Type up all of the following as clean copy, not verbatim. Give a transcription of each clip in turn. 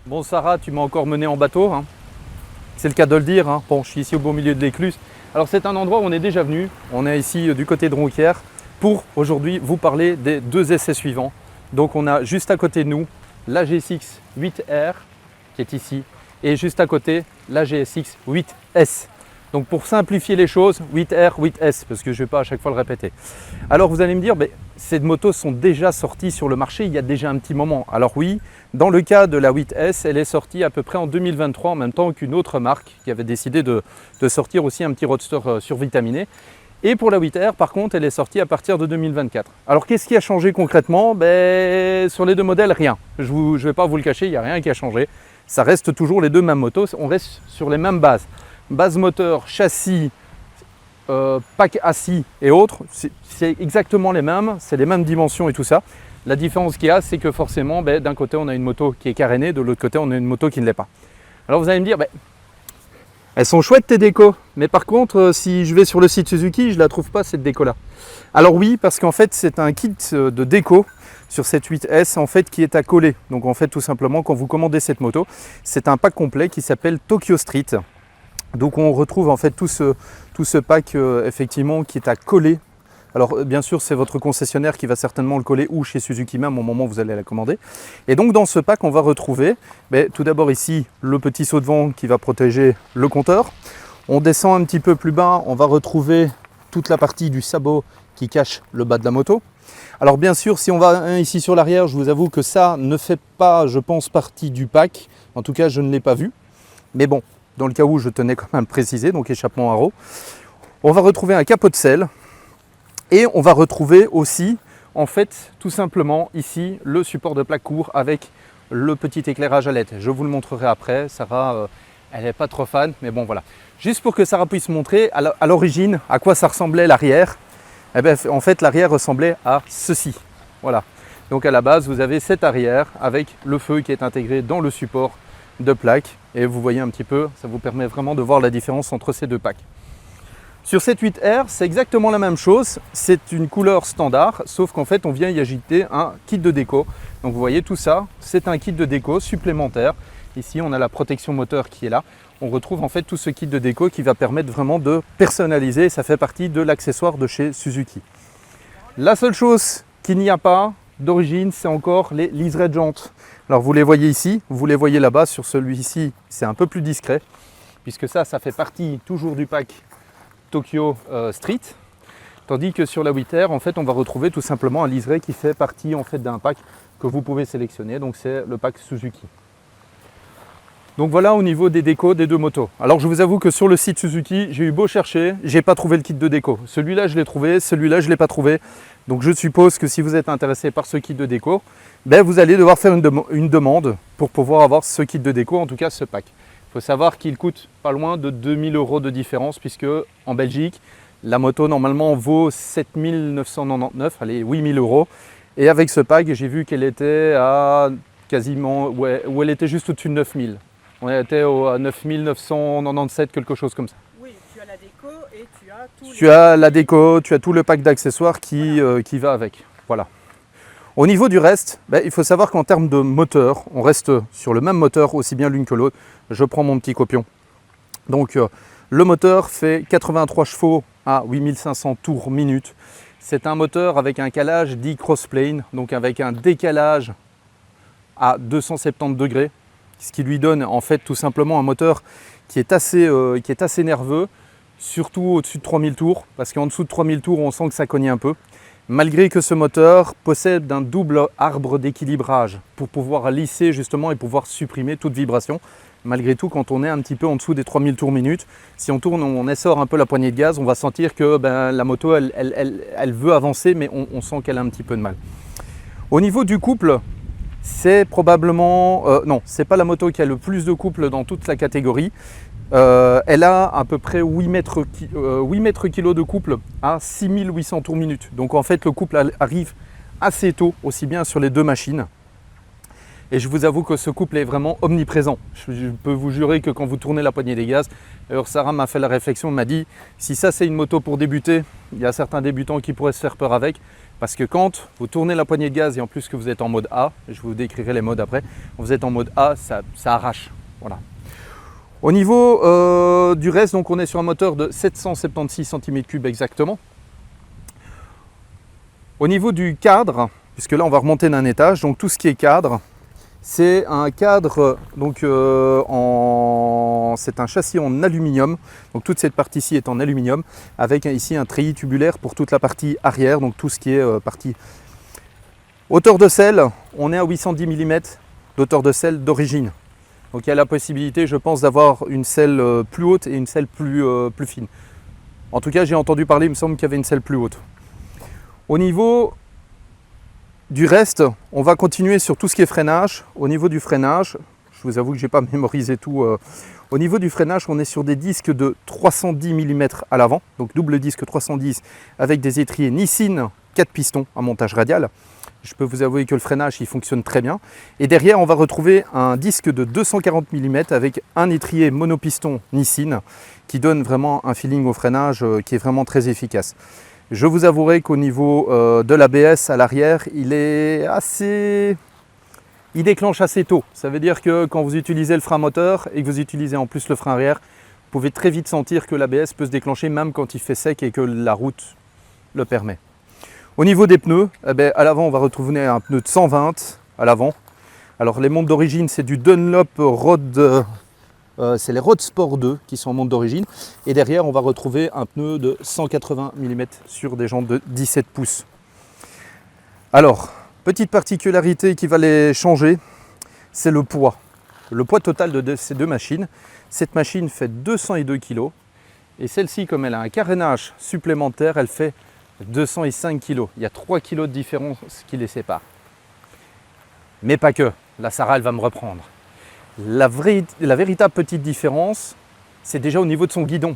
Bon Sarah, tu m'as encore mené en bateau, hein. C'est le cas de le dire, hein. Bon, je suis ici au beau milieu de l'Écluse. Alors c'est un endroit où on est déjà venu, on est ici du côté de Ronquières pour aujourd'hui vous parler des deux essais suivants. Donc on a juste à côté de nous la GSX 8R qui est ici et juste à côté la GSX 8S. Donc pour simplifier les choses, 8R, 8S, parce que je ne vais pas à chaque fois le répéter. Alors vous allez me dire, ces motos sont déjà sorties sur le marché il y a déjà un petit moment. Alors oui, dans le cas de la 8S, elle est sortie à peu près en 2023, en même temps qu'une autre marque qui avait décidé de sortir aussi un petit roadster survitaminé. Et pour la 8R, par contre, elle est sortie à partir de 2024. Alors qu'est-ce qui a changé concrètement? Sur les deux modèles, rien. Je ne vais pas vous le cacher, il n'y a rien qui a changé. Ça reste toujours les deux mêmes motos, on reste sur les mêmes bases. Base moteur, châssis, pack assis et autres, c'est exactement les mêmes, c'est les mêmes dimensions et tout ça. La différence qu'il y a, c'est que forcément, d'un côté on a une moto qui est carénée, de l'autre côté on a une moto qui ne l'est pas. Alors vous allez me dire, elles sont chouettes tes décos, mais par contre si je vais sur le site Suzuki, je ne la trouve pas cette déco là. Alors oui, parce qu'en fait c'est un kit de déco sur cette 8S en fait qui est à coller. Donc en fait tout simplement quand vous commandez cette moto, c'est un pack complet qui s'appelle Tokyo Street. Donc on retrouve en fait tout ce pack effectivement qui est à coller. Alors bien sûr c'est votre concessionnaire qui va certainement le coller ou chez Suzuki même au moment où vous allez la commander. Et donc dans ce pack on va retrouver tout d'abord ici le petit saut de vent qui va protéger le compteur. On descend un petit peu plus bas, on va retrouver toute la partie du sabot qui cache le bas de la moto. Alors bien sûr si on va ici sur l'arrière, je vous avoue que ça ne fait pas je pense partie du pack. En tout cas je ne l'ai pas vu. Mais bon, dans le cas où je tenais quand même à préciser, donc échappement haro. On va retrouver un capot de selle et on va retrouver aussi en fait tout simplement ici le support de plaque court avec le petit éclairage à LED. Je vous le montrerai après, Sarah elle n'est pas trop fan, mais bon voilà. Juste pour que Sarah puisse montrer à l'origine à quoi ça ressemblait l'arrière, en fait l'arrière ressemblait à ceci. Voilà. Donc à la base vous avez cet arrière avec le feu qui est intégré dans le support de plaque et vous voyez un petit peu, ça vous permet vraiment de voir la différence entre ces deux packs. Sur cette 8R, c'est exactement la même chose, c'est une couleur standard, sauf qu'en fait on vient y ajouter un kit de déco. Donc vous voyez tout ça, c'est un kit de déco supplémentaire. Ici on a la protection moteur qui est là. On retrouve en fait tout ce kit de déco qui va permettre vraiment de personnaliser, ça fait partie de l'accessoire de chez Suzuki. La seule chose qu'il n'y a pas d'origine, c'est encore les liserés de jantes. Alors vous les voyez ici, vous les voyez là-bas, sur celui-ci c'est un peu plus discret, puisque ça fait partie toujours du pack Tokyo Street, tandis que sur la 8R, en fait on va retrouver tout simplement un liseré qui fait partie en fait d'un pack que vous pouvez sélectionner, donc c'est le pack Suzuki. Donc voilà au niveau des décos des deux motos. Alors je vous avoue que sur le site Suzuki, j'ai eu beau chercher, j'ai pas trouvé le kit de déco. Celui-là je l'ai trouvé, celui-là je l'ai pas trouvé. Donc je suppose que si vous êtes intéressé par ce kit de déco, vous allez devoir faire une demande pour pouvoir avoir ce kit de déco, en tout cas ce pack. Il faut savoir qu'il coûte pas loin de 2000 € de différence, puisque en Belgique, la moto normalement vaut 7999, allez 8000 €. Et avec ce pack, j'ai vu qu'elle était à quasiment, où elle était juste au-dessus de 9000. On était à 9997, quelque chose comme ça. Oui, tu as la déco et tu as tout. Tu as la déco, tu as tout le pack d'accessoires qui va avec. Voilà. Au niveau du reste, il faut savoir qu'en termes de moteur, on reste sur le même moteur aussi bien l'une que l'autre. Je prends mon petit copion. Donc le moteur fait 83 chevaux à 8500 tours minute. C'est un moteur avec un calage dit crossplane, donc avec un décalage à 270 degrés, ce qui lui donne en fait tout simplement un moteur qui est assez nerveux, surtout au-dessus de 3000 tours, parce qu'en dessous de 3000 tours on sent que ça cogne un peu. malgré que ce moteur possède un double arbre d'équilibrage pour pouvoir lisser justement et pouvoir supprimer toute vibration. Malgré tout, quand on est un petit peu en dessous des 3000 tours minute, si on tourne, on essore un peu la poignée de gaz, on va sentir que la moto, elle veut avancer, mais on sent qu'elle a un petit peu de mal. Au niveau du couple, c'est probablement, non, c'est pas la moto qui a le plus de couple dans toute la catégorie. Elle a à peu près 8 mètres kg de couple à 6800 tours minute. Donc en fait, le couple arrive assez tôt, aussi bien sur les deux machines. Et je vous avoue que ce couple est vraiment omniprésent. Je peux vous jurer que quand vous tournez la poignée des gaz, alors Sarah m'a fait la réflexion, m'a dit si ça c'est une moto pour débuter, il y a certains débutants qui pourraient se faire peur avec. Parce que quand vous tournez la poignée de gaz et en plus que vous êtes en mode A, je vous décrirai les modes après, quand vous êtes en mode A, ça arrache. Voilà. Au niveau du reste, donc on est sur un moteur de 776 cm3 exactement. Au niveau du cadre, puisque là on va remonter d'un étage, donc tout ce qui est cadre, c'est un cadre, donc c'est un châssis en aluminium, donc toute cette partie-ci est en aluminium, avec ici un treillis tubulaire pour toute la partie arrière, donc tout ce qui est partie. Hauteur de selle, on est à 810 mm d'hauteur de selle d'origine. Donc il y a la possibilité, je pense, d'avoir une selle plus haute et une selle plus fine. En tout cas, j'ai entendu parler, il me semble qu'il y avait une selle plus haute. Au niveau du reste, on va continuer sur tout ce qui est freinage. Au niveau du freinage, je vous avoue que je n'ai pas mémorisé tout. Au niveau du freinage, on est sur des disques de 310 mm à l'avant, donc double disque 310 avec des étriers Nissin 4 pistons à montage radial. Je peux vous avouer que le freinage, il fonctionne très bien. Et derrière, on va retrouver un disque de 240 mm avec un étrier monopiston Nissin qui donne vraiment un feeling au freinage qui est vraiment très efficace. Je vous avouerai qu'au niveau de l'ABS à l'arrière, il déclenche assez tôt. Ça veut dire que quand vous utilisez le frein moteur et que vous utilisez en plus le frein arrière, vous pouvez très vite sentir que l'ABS peut se déclencher même quand il fait sec et que la route le permet. Au niveau des pneus, à l'avant, on va retrouver un pneu de 120 à l'avant. Alors les montes d'origine, c'est du Dunlop Road. C'est les Road Sport 2 qui sont en monte d'origine. Et derrière, on va retrouver un pneu de 180 mm sur des jantes de 17 pouces. Alors, petite particularité qui va les changer, c'est le poids. Le poids total de ces deux machines. Cette machine fait 202 kg. Et celle-ci, comme elle a un carénage supplémentaire, elle fait 205 kg. Il y a 3 kg de différence qui les séparent. Mais pas que. La Sarah, elle va me reprendre. La véritable petite différence, c'est déjà au niveau de son guidon.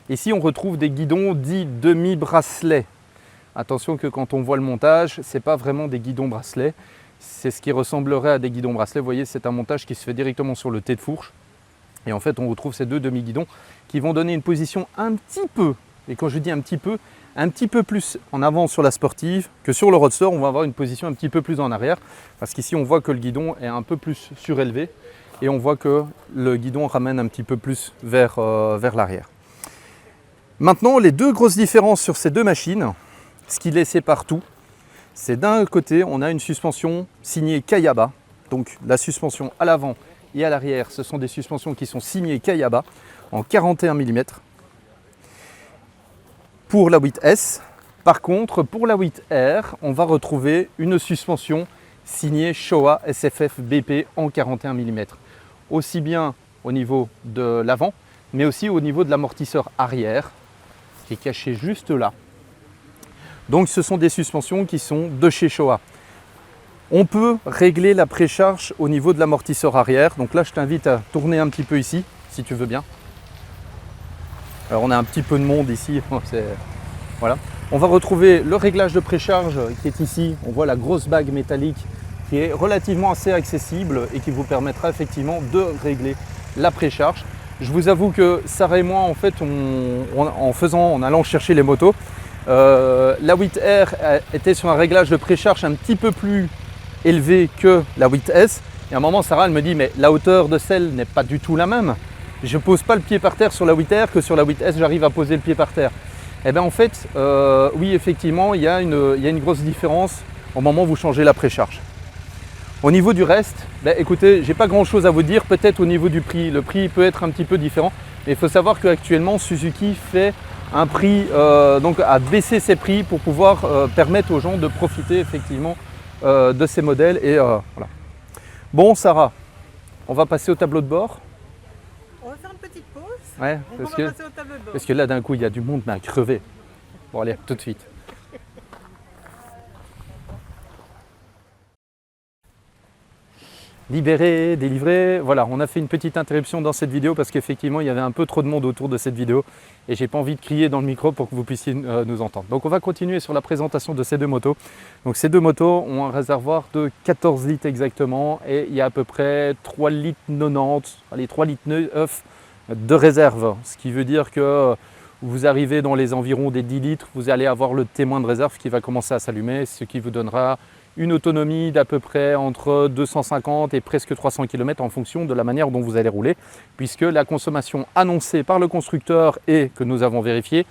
Ici, on retrouve des guidons dits demi-bracelets. Attention que quand on voit le montage, ce n'est pas vraiment des guidons bracelets. C'est ce qui ressemblerait à des guidons bracelets. Vous voyez, c'est un montage qui se fait directement sur le T de fourche. Et en fait, on retrouve ces deux demi-guidons qui vont donner une position un petit peu, et quand je dis un petit peu plus en avant sur la sportive que sur le Roadster. On va avoir une position un petit peu plus en arrière. Parce qu'ici, on voit que le guidon est un peu plus surélevé. Et on voit que le guidon ramène un petit peu plus vers l'arrière. Maintenant, les deux grosses différences sur ces deux machines, ce qui les sépare tout, c'est d'un côté, on a une suspension signée Kayaba. Donc la suspension à l'avant et à l'arrière, ce sont des suspensions qui sont signées Kayaba en 41 mm. Pour la 8S, par contre, pour la 8R, on va retrouver une suspension signée Showa SFF BP en 41 mm. Aussi bien au niveau de l'avant, mais aussi au niveau de l'amortisseur arrière, qui est caché juste là. Donc ce sont des suspensions qui sont de chez Showa. On peut régler la précharge au niveau de l'amortisseur arrière. Donc là, je t'invite à tourner un petit peu ici, si tu veux bien. Alors on a un petit peu de monde ici. Voilà. On va retrouver le réglage de précharge qui est ici. On voit la grosse bague métallique qui est relativement assez accessible et qui vous permettra effectivement de régler la précharge. Je vous avoue que Sarah et moi, en fait, en allant chercher les motos, la 8R était sur un réglage de précharge un petit peu plus élevé que la 8S. Et à un moment, Sarah elle me dit, mais la hauteur de selle n'est pas du tout la même. Je ne pose pas le pied par terre sur la 8R que sur la 8S, j'arrive à poser le pied par terre. Et bien en fait, oui, effectivement, il y a une grosse différence au moment où vous changez la précharge. Au niveau du reste, écoutez, j'ai pas grand chose à vous dire, peut-être au niveau du prix. Le prix peut être un petit peu différent, mais il faut savoir qu'actuellement Suzuki fait un prix, donc à baisser ses prix pour pouvoir permettre aux gens de profiter effectivement de ces modèles. Et voilà. Bon, Sarah, on va passer au tableau de bord. On va faire une petite pause. Ouais, On va passer au tableau de bord. parce que là d'un coup il y a du monde mais à crever. Bon allez, tout de suite. Libéré, délivré, voilà, on a fait une petite interruption dans cette vidéo parce qu'effectivement il y avait un peu trop de monde autour de cette vidéo et j'ai pas envie de crier dans le micro pour que vous puissiez nous entendre. Donc on va continuer sur la présentation de ces deux motos. Donc ces deux motos ont un réservoir de 14 litres exactement et il y a à peu près 3 litres 90, allez 3 litres 9 de réserve, ce qui veut dire que vous arrivez dans les environs des 10 litres, vous allez avoir le témoin de réserve qui va commencer à s'allumer, ce qui vous donnera une autonomie d'à peu près entre 250 et presque 300 km en fonction de la manière dont vous allez rouler, puisque la consommation annoncée par le constructeur et que nous avons vérifié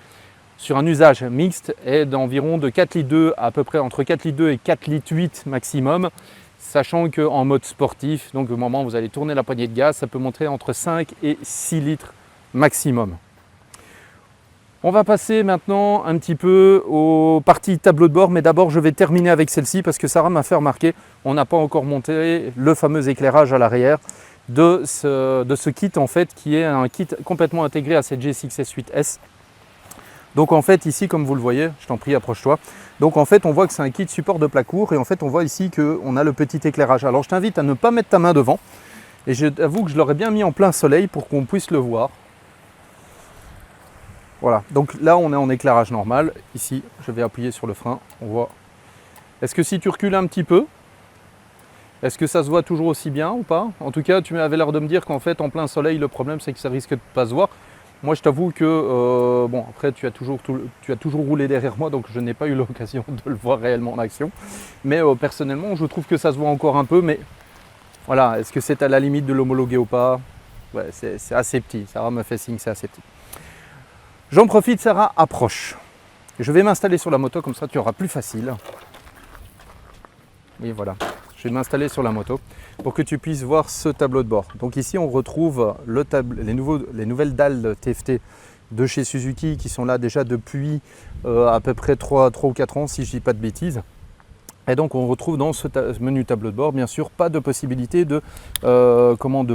sur un usage mixte est d'environ de 4 litres 2 à peu près entre 4 litres 2 et 4 litres 8 maximum, sachant qu'en mode sportif, donc au moment où vous allez tourner la poignée de gaz, ça peut monter entre 5 et 6 litres maximum. On va passer maintenant un petit peu aux parties tableau de bord, mais d'abord je vais terminer avec celle-ci parce que Sarah m'a fait remarquer, on n'a pas encore monté le fameux éclairage à l'arrière de ce kit en fait, qui est un kit complètement intégré à cette G6 S8S. Donc en fait ici, comme vous le voyez, je t'en prie approche-toi, donc en fait on voit que c'est un kit support de plat court et en fait on voit ici qu'on a le petit éclairage. Alors je t'invite à ne pas mettre ta main devant et je t'avoue que je l'aurais bien mis en plein soleil pour qu'on puisse le voir. Voilà, donc là on est en éclairage normal. Ici, je vais appuyer sur le frein, on voit. Est-ce que si tu recules un petit peu, est-ce que ça se voit toujours aussi bien ou pas? En tout cas, tu avais l'air de me dire qu'en fait, en plein soleil, le problème c'est que ça risque de ne pas se voir. Moi, je t'avoue que, bon, après, tu as toujours roulé derrière moi, donc je n'ai pas eu l'occasion de le voir réellement en action. Mais personnellement, je trouve que ça se voit encore un peu, mais voilà, est-ce que c'est à la limite de l'homologuer ou pas? Ouais, c'est assez petit, Sarah me fait signe, c'est assez petit. J'en profite, Sarah, approche. Je vais m'installer sur la moto, comme ça tu auras plus facile. Et voilà, je vais m'installer sur la moto pour que tu puisses voir ce tableau de bord. Donc ici, on retrouve les nouvelles dalles TFT de chez Suzuki qui sont là déjà depuis à peu près 3 ou 4 ans, si je ne dis pas de bêtises. Et donc on retrouve dans ce menu tableau de bord, bien sûr, pas de possibilité de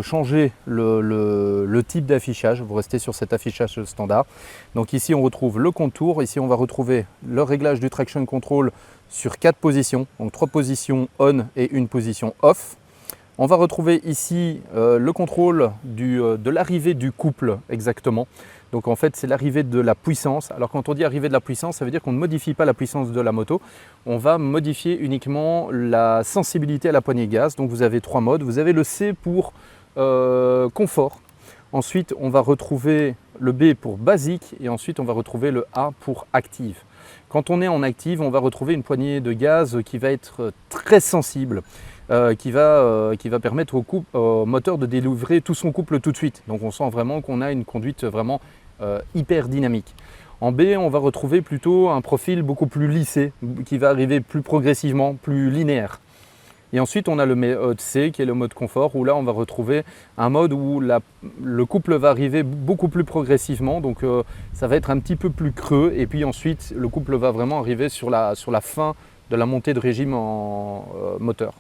changer le type d'affichage. Vous restez sur cet affichage standard. Donc ici on retrouve le contour, ici on va retrouver le réglage du traction control sur 4 positions, donc 3 positions on et une position off. On va retrouver ici le contrôle de l'arrivée du couple exactement. Donc en fait c'est l'arrivée de la puissance. Alors quand on dit arrivée de la puissance, ça veut dire qu'on ne modifie pas la puissance de la moto. On va modifier uniquement la sensibilité à la poignée de gaz. Donc vous avez 3 modes. Vous avez le C pour confort. Ensuite on va retrouver le B pour basique et ensuite on va retrouver le A pour active. Quand on est en active, on va retrouver une poignée de gaz qui va être très sensible. Qui va permettre au moteur de délivrer tout son couple tout de suite. Donc on sent vraiment qu'on a une conduite vraiment hyper dynamique. En B, on va retrouver plutôt un profil beaucoup plus lissé, qui va arriver plus progressivement, plus linéaire. Et ensuite, on a le mode C, qui est le mode confort, où là, on va retrouver un mode où le couple va arriver beaucoup plus progressivement. Donc ça va être un petit peu plus creux. Et puis ensuite, le couple va vraiment arriver sur la fin de la montée de régime en moteur.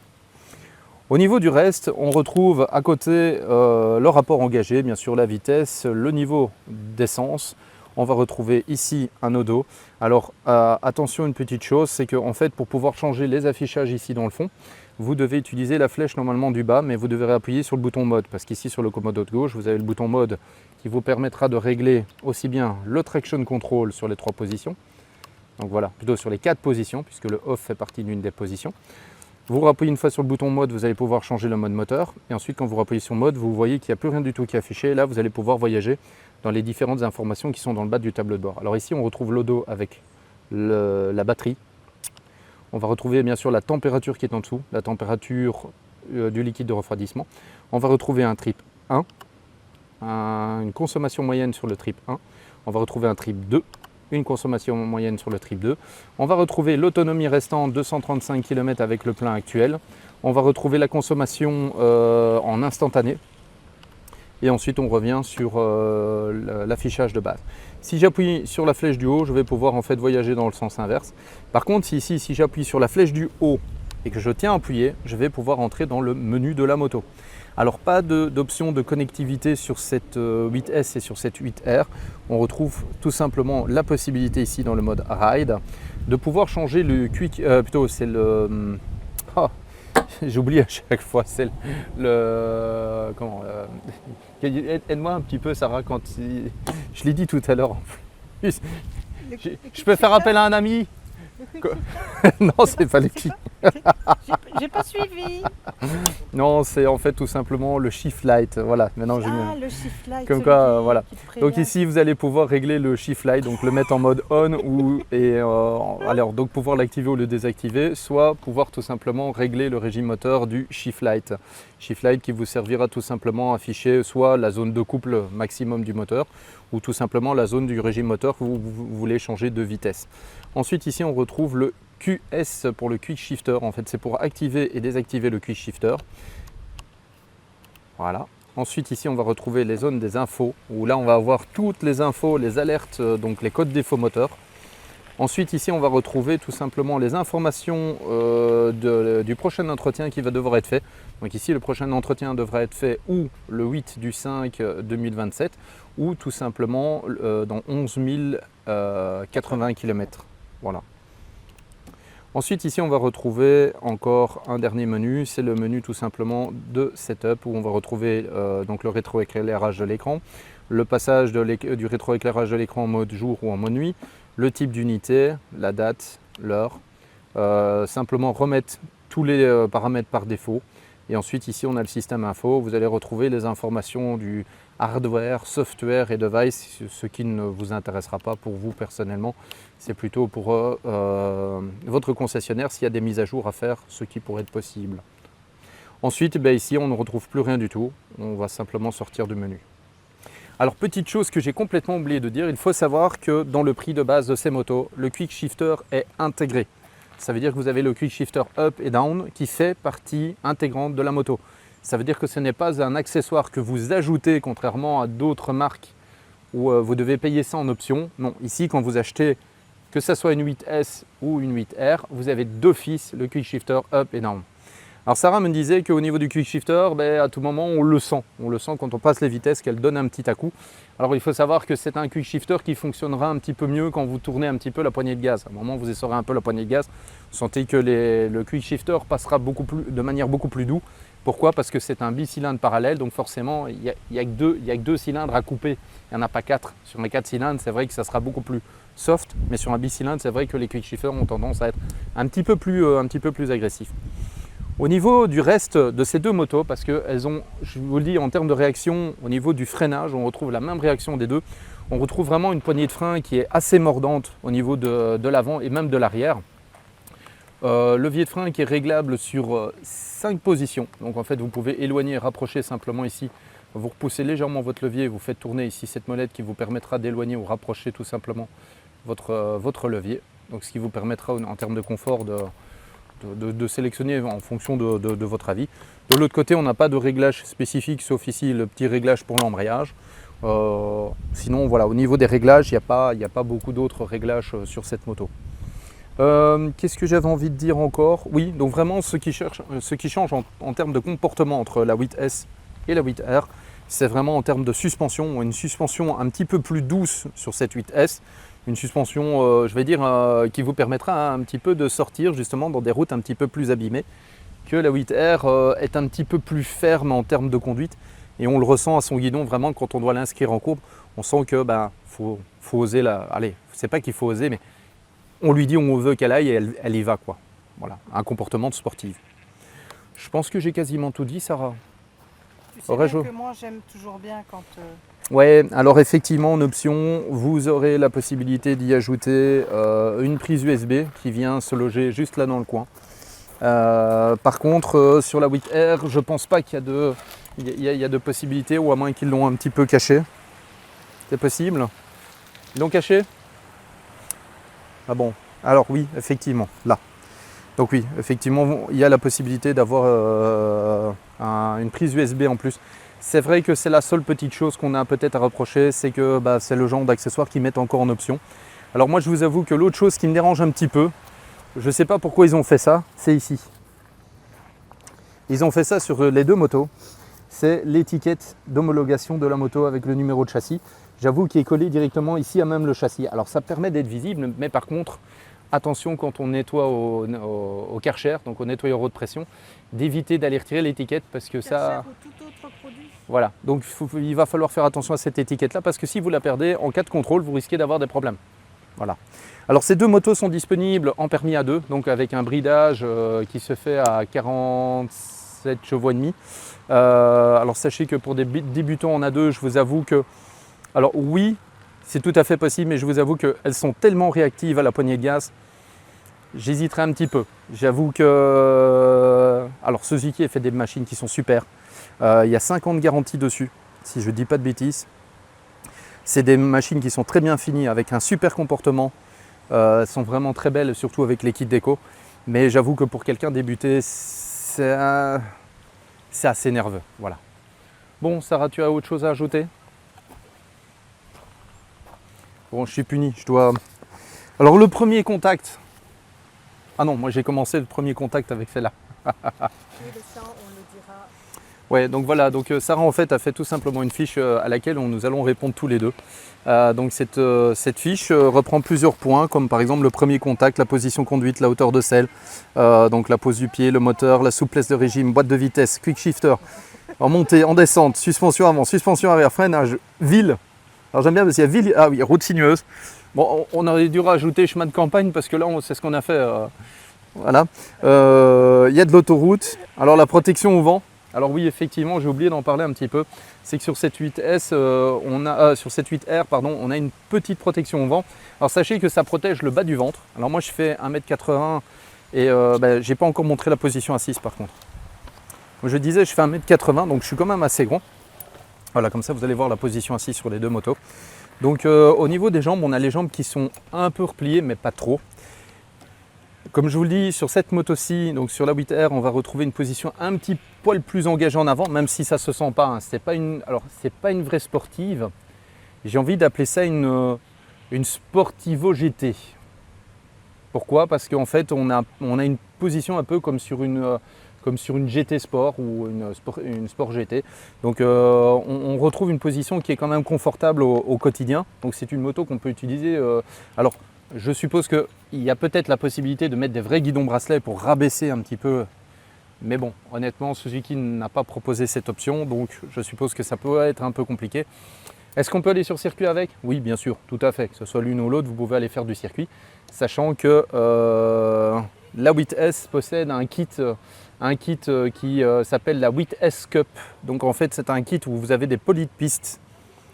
Au niveau du reste, on retrouve à côté le rapport engagé, bien sûr la vitesse, le niveau d'essence. On va retrouver ici un odo. Alors attention, une petite chose, c'est qu'en fait pour pouvoir changer les affichages ici dans le fond, vous devez utiliser la flèche normalement du bas, mais vous devrez appuyer sur le bouton mode, parce qu'ici sur le commode de gauche, vous avez le bouton mode qui vous permettra de régler aussi bien le traction control sur les 3 positions, donc voilà, plutôt sur les 4 positions, puisque le off fait partie d'une des positions. Vous rappuyez une fois sur le bouton mode, vous allez pouvoir changer le mode moteur. Et ensuite, quand vous rappuyez sur mode, vous voyez qu'il n'y a plus rien du tout qui est affiché. Et là, vous allez pouvoir voyager dans les différentes informations qui sont dans le bas du tableau de bord. Alors ici, on retrouve l'odo avec la batterie. On va retrouver bien sûr la température qui est en dessous, la température du liquide de refroidissement. On va retrouver un trip 1, une consommation moyenne sur le trip 1. On va retrouver un trip 2. Une consommation moyenne sur le trip 2. On va retrouver l'autonomie restante 235 km avec le plein actuel. On va retrouver la consommation en instantané. et ensuite on revient sur l'affichage de base. Si j'appuie sur la flèche du haut, je vais pouvoir en fait voyager dans le sens inverse. Par contre, si j'appuie sur la flèche du haut et que je tiens à appuyer, je vais pouvoir entrer dans le menu de la moto. Alors pas d'option de connectivité sur cette 8S et sur cette 8R. On retrouve tout simplement la possibilité ici dans le mode Ride de pouvoir changer le quick, plutôt c'est le... j'oublie à chaque fois, c'est comment aide-moi un petit peu Sarah, quand je l'ai dit tout à l'heure en plus. Je peux faire appel à un ami? Non, c'est pas les clics. J'ai pas suivi. Non, c'est en fait tout simplement le Shift Light. Voilà, maintenant j'ai mis. Le Shift Light. Comme quoi, voilà. Donc ici, vous allez pouvoir régler le Shift Light, donc le mettre en mode on alors donc pouvoir l'activer ou le désactiver, soit pouvoir tout simplement régler le régime moteur du Shift Light. Shift Light qui vous servira tout simplement à afficher soit la zone de couple maximum du moteur ou tout simplement la zone du régime moteur que vous voulez changer de vitesse. Ensuite ici on retrouve le QS pour le Quick Shifter. En fait c'est pour activer et désactiver le Quick Shifter. Voilà. Ensuite ici on va retrouver les zones des infos où là on va avoir toutes les infos, les alertes, donc les codes défaut moteur. Ensuite ici on va retrouver tout simplement les informations du prochain entretien qui va devoir être fait. Donc ici le prochain entretien devra être fait ou le 8 du 5 2027 ou tout simplement dans 11 080 km. Voilà. Ensuite ici on va retrouver encore un dernier menu, c'est le menu tout simplement de setup où on va retrouver donc le rétroéclairage de l'écran, le passage du rétroéclairage de l'écran en mode jour ou en mode nuit, le type d'unité, la date, l'heure, simplement remettre tous les paramètres par défaut. Et ensuite ici on a le système info, vous allez retrouver les informations du hardware, software et device, ce qui ne vous intéressera pas pour vous personnellement, c'est plutôt pour votre concessionnaire s'il y a des mises à jour à faire, ce qui pourrait être possible. Ensuite ici on ne retrouve plus rien du tout, on va simplement sortir du menu. Alors petite chose que j'ai complètement oublié de dire, il faut savoir que dans le prix de base de ces motos, le Quick Shifter est intégré. Ça veut dire que vous avez le Quick Shifter Up et Down qui fait partie intégrante de la moto. Ça veut dire que ce n'est pas un accessoire que vous ajoutez contrairement à d'autres marques où vous devez payer ça en option. Non, ici quand vous achetez que ce soit une 8S ou une 8R, vous avez d'office le Quick Shifter Up et Down. Alors Sarah me disait qu'au niveau du Quick Shifter, à tout moment on le sent. On le sent quand on passe les vitesses qu'elle donne un petit à-coup. Alors il faut savoir que c'est un Quick Shifter qui fonctionnera un petit peu mieux quand vous tournez un petit peu la poignée de gaz. À un moment vous essorez un peu la poignée de gaz, vous sentez que le Quick Shifter passera de manière beaucoup plus douce. Pourquoi? Parce que c'est un bicylindre parallèle, donc forcément il n'y a que deux cylindres à couper, il n'y en a pas 4. Sur les 4 cylindres, c'est vrai que ça sera beaucoup plus soft, mais sur un bicylindre, c'est vrai que les Quick Shifters ont tendance à être un petit peu plus agressifs. Au niveau du reste de ces deux motos, parce qu'elles ont, je vous le dis, en termes de réaction, au niveau du freinage, on retrouve la même réaction des deux. On retrouve vraiment une poignée de frein qui est assez mordante au niveau de l'avant et même de l'arrière. Levier de frein qui est réglable sur 5 positions. Donc en fait, vous pouvez éloigner et rapprocher simplement ici. Vous repoussez légèrement votre levier, vous faites tourner ici cette molette qui vous permettra d'éloigner ou rapprocher tout simplement votre levier. Donc ce qui vous permettra en termes de confort de sélectionner en fonction de votre avis. De l'autre côté, on n'a pas de réglage spécifique, sauf ici le petit réglage pour l'embrayage. Sinon, voilà, au niveau des réglages, il n'y a pas beaucoup d'autres réglages sur cette moto. Qu'est-ce que j'avais envie de dire encore? Oui, donc vraiment ce qui change en termes de comportement entre la 8S et la 8R, c'est vraiment en termes de suspension. Une suspension un petit peu plus douce sur cette 8S. Une suspension, je vais dire, qui vous permettra un petit peu de sortir justement dans des routes un petit peu plus abîmées, que la 8R est un petit peu plus ferme en termes de conduite et on le ressent à son guidon vraiment quand on doit l'inscrire en courbe. On sent que faut oser allez, c'est pas qu'il faut oser, mais on lui dit où on veut qu'elle aille et elle y va quoi. Voilà, un comportement de sportive. Je pense que j'ai quasiment tout dit, Sarah. Tu sais bien que moi j'aime toujours bien quand... Ouais, alors effectivement en option, vous aurez la possibilité d'y ajouter une prise USB qui vient se loger juste là dans le coin. Par contre, sur la 8R, je pense pas qu'il y a de possibilités, ou à moins qu'ils l'ont un petit peu caché. C'est possible? Ils l'ont caché? Ah bon, alors oui, effectivement, là. Donc oui, effectivement, il y a la possibilité d'avoir une prise USB en plus. C'est vrai que c'est la seule petite chose qu'on a peut-être à reprocher, c'est que c'est le genre d'accessoires qu'ils mettent encore en option. Alors moi je vous avoue que l'autre chose qui me dérange un petit peu, je ne sais pas pourquoi ils ont fait ça, c'est ici. Ils ont fait ça sur les deux motos. C'est l'étiquette d'homologation de la moto avec le numéro de châssis. J'avoue qu'il est collé directement ici à même le châssis. Alors ça permet d'être visible, mais par contre, attention quand on nettoie au Karcher, donc au nettoyeur haute pression, d'éviter d'aller retirer l'étiquette parce que ça... Ou tout autre produit. Voilà, donc il va falloir faire attention à cette étiquette-là parce que si vous la perdez, en cas de contrôle, vous risquez d'avoir des problèmes. Voilà. Alors ces deux motos sont disponibles en permis A2, donc avec un bridage qui se fait à 47 chevaux et demi. Alors sachez que pour des débutants en A2, je vous avoue que, alors oui, c'est tout à fait possible, mais je vous avoue qu'elles sont tellement réactives à la poignée de gaz, j'hésiterai un petit peu. J'avoue que, alors Suzuki a fait des machines qui sont super. Il y a 5 ans de garantie dessus, si je ne dis pas de bêtises. C'est des machines qui sont très bien finies, avec un super comportement. Elles sont vraiment très belles, surtout avec les kits déco. Mais j'avoue que pour quelqu'un débuté, c'est assez nerveux. Voilà. Bon, Sarah, tu as autre chose à ajouter? Bon, je suis puni, je dois... Alors le premier contact... Ah non, moi j'ai commencé le premier contact avec celle-là. Oui, mais ça, on le dira. Ouais, donc voilà, donc Sarah en fait a fait tout simplement une fiche à laquelle nous allons répondre tous les deux. Donc cette fiche reprend plusieurs points, comme par exemple le premier contact, la position conduite, la hauteur de selle, donc la pose du pied, le moteur, la souplesse de régime, boîte de vitesse, quick shifter, en montée, en descente, suspension avant, suspension arrière, freinage, ville. Alors j'aime bien parce qu'il y a ville, ah oui, route sinueuse. Bon, on aurait dû rajouter chemin de campagne parce que là, c'est ce qu'on a fait. Voilà. Il y a de l'autoroute. Alors la protection au vent. Alors oui, effectivement, j'ai oublié d'en parler un petit peu. C'est que sur cette 8S, sur cette 8R, pardon, on a une petite protection au vent. Alors sachez que ça protège le bas du ventre. Alors moi, je fais 1m80 et j'ai pas encore montré la position assise par contre. Comme je disais, je fais 1m80, donc je suis quand même assez grand. Voilà, comme ça, vous allez voir la position assise sur les deux motos. Donc au niveau des jambes, on a les jambes qui sont un peu repliées, mais pas trop. Comme je vous le dis, sur cette moto-ci, donc sur la 8R, on va retrouver une position un petit poil plus engagée en avant, même si ça ne se sent pas. Hein. C'est pas une vraie sportive. J'ai envie d'appeler ça une Sportivo GT. Pourquoi? Parce qu'en fait, on a une position un peu comme sur une GT Sport ou une Sport GT. Donc on retrouve une position qui est quand même confortable au quotidien. Donc c'est une moto qu'on peut utiliser. Alors je suppose qu'il y a peut-être la possibilité de mettre des vrais guidons bracelets pour rabaisser un petit peu. Mais bon, honnêtement, Suzuki n'a pas proposé cette option. Donc je suppose que ça peut être un peu compliqué. Est-ce qu'on peut aller sur circuit avec? Oui, bien sûr, tout à fait. Que ce soit l'une ou l'autre, vous pouvez aller faire du circuit. Sachant que la 8S possède un kit qui s'appelle la 8S Cup. Donc en fait, c'est un kit où vous avez des polis de piste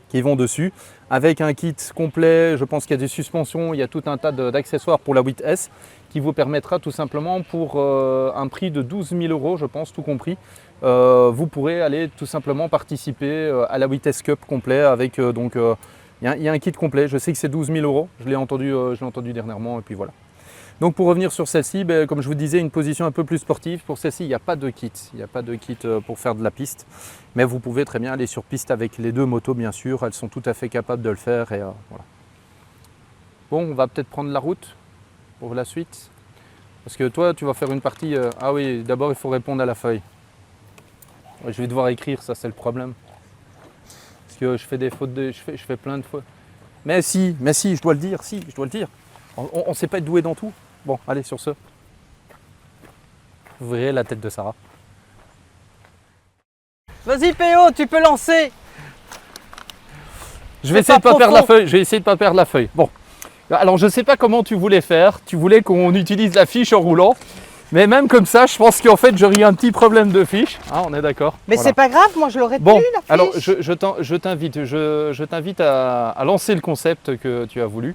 qui vont dessus, avec un kit complet. Je pense qu'il y a des suspensions, il y a tout un tas d'accessoires pour la 8S qui vous permettra tout simplement pour un prix de 12 000 €, je pense, tout compris. Vous pourrez aller tout simplement participer à la 8S Cup complet avec il y a un kit complet. Je sais que c'est 12 000 €, je l'ai entendu dernièrement et puis voilà. Donc pour revenir sur celle-ci, comme je vous disais, une position un peu plus sportive. Pour celle-ci, il n'y a pas de kit. Il n'y a pas de kit pour faire de la piste. Mais vous pouvez très bien aller sur piste avec les deux motos, bien sûr. Elles sont tout à fait capables de le faire. Et, voilà. Bon, on va peut-être prendre la route pour la suite. Parce que toi, tu vas faire une partie... Ah oui, d'abord, il faut répondre à la feuille. Ouais, je vais devoir écrire, ça c'est le problème. Parce que je fais des fautes, je fais plein de fautes. Mais si, je dois le dire, si, je dois le dire. On ne sait pas être doué dans tout. Bon, allez, sur ce. Vous verrez la tête de Sarah. Vas-y PO, tu peux lancer. Je vais essayer de pas perdre la feuille. Bon. Alors je ne sais pas comment tu voulais faire. Tu voulais qu'on utilise la fiche en roulant. Mais même comme ça, je pense qu'en fait j'aurais eu un petit problème de fiche. Ah, on est d'accord. Mais voilà. C'est pas grave, moi je l'aurais plus la fiche. Alors je t'invite à lancer le concept que tu as voulu.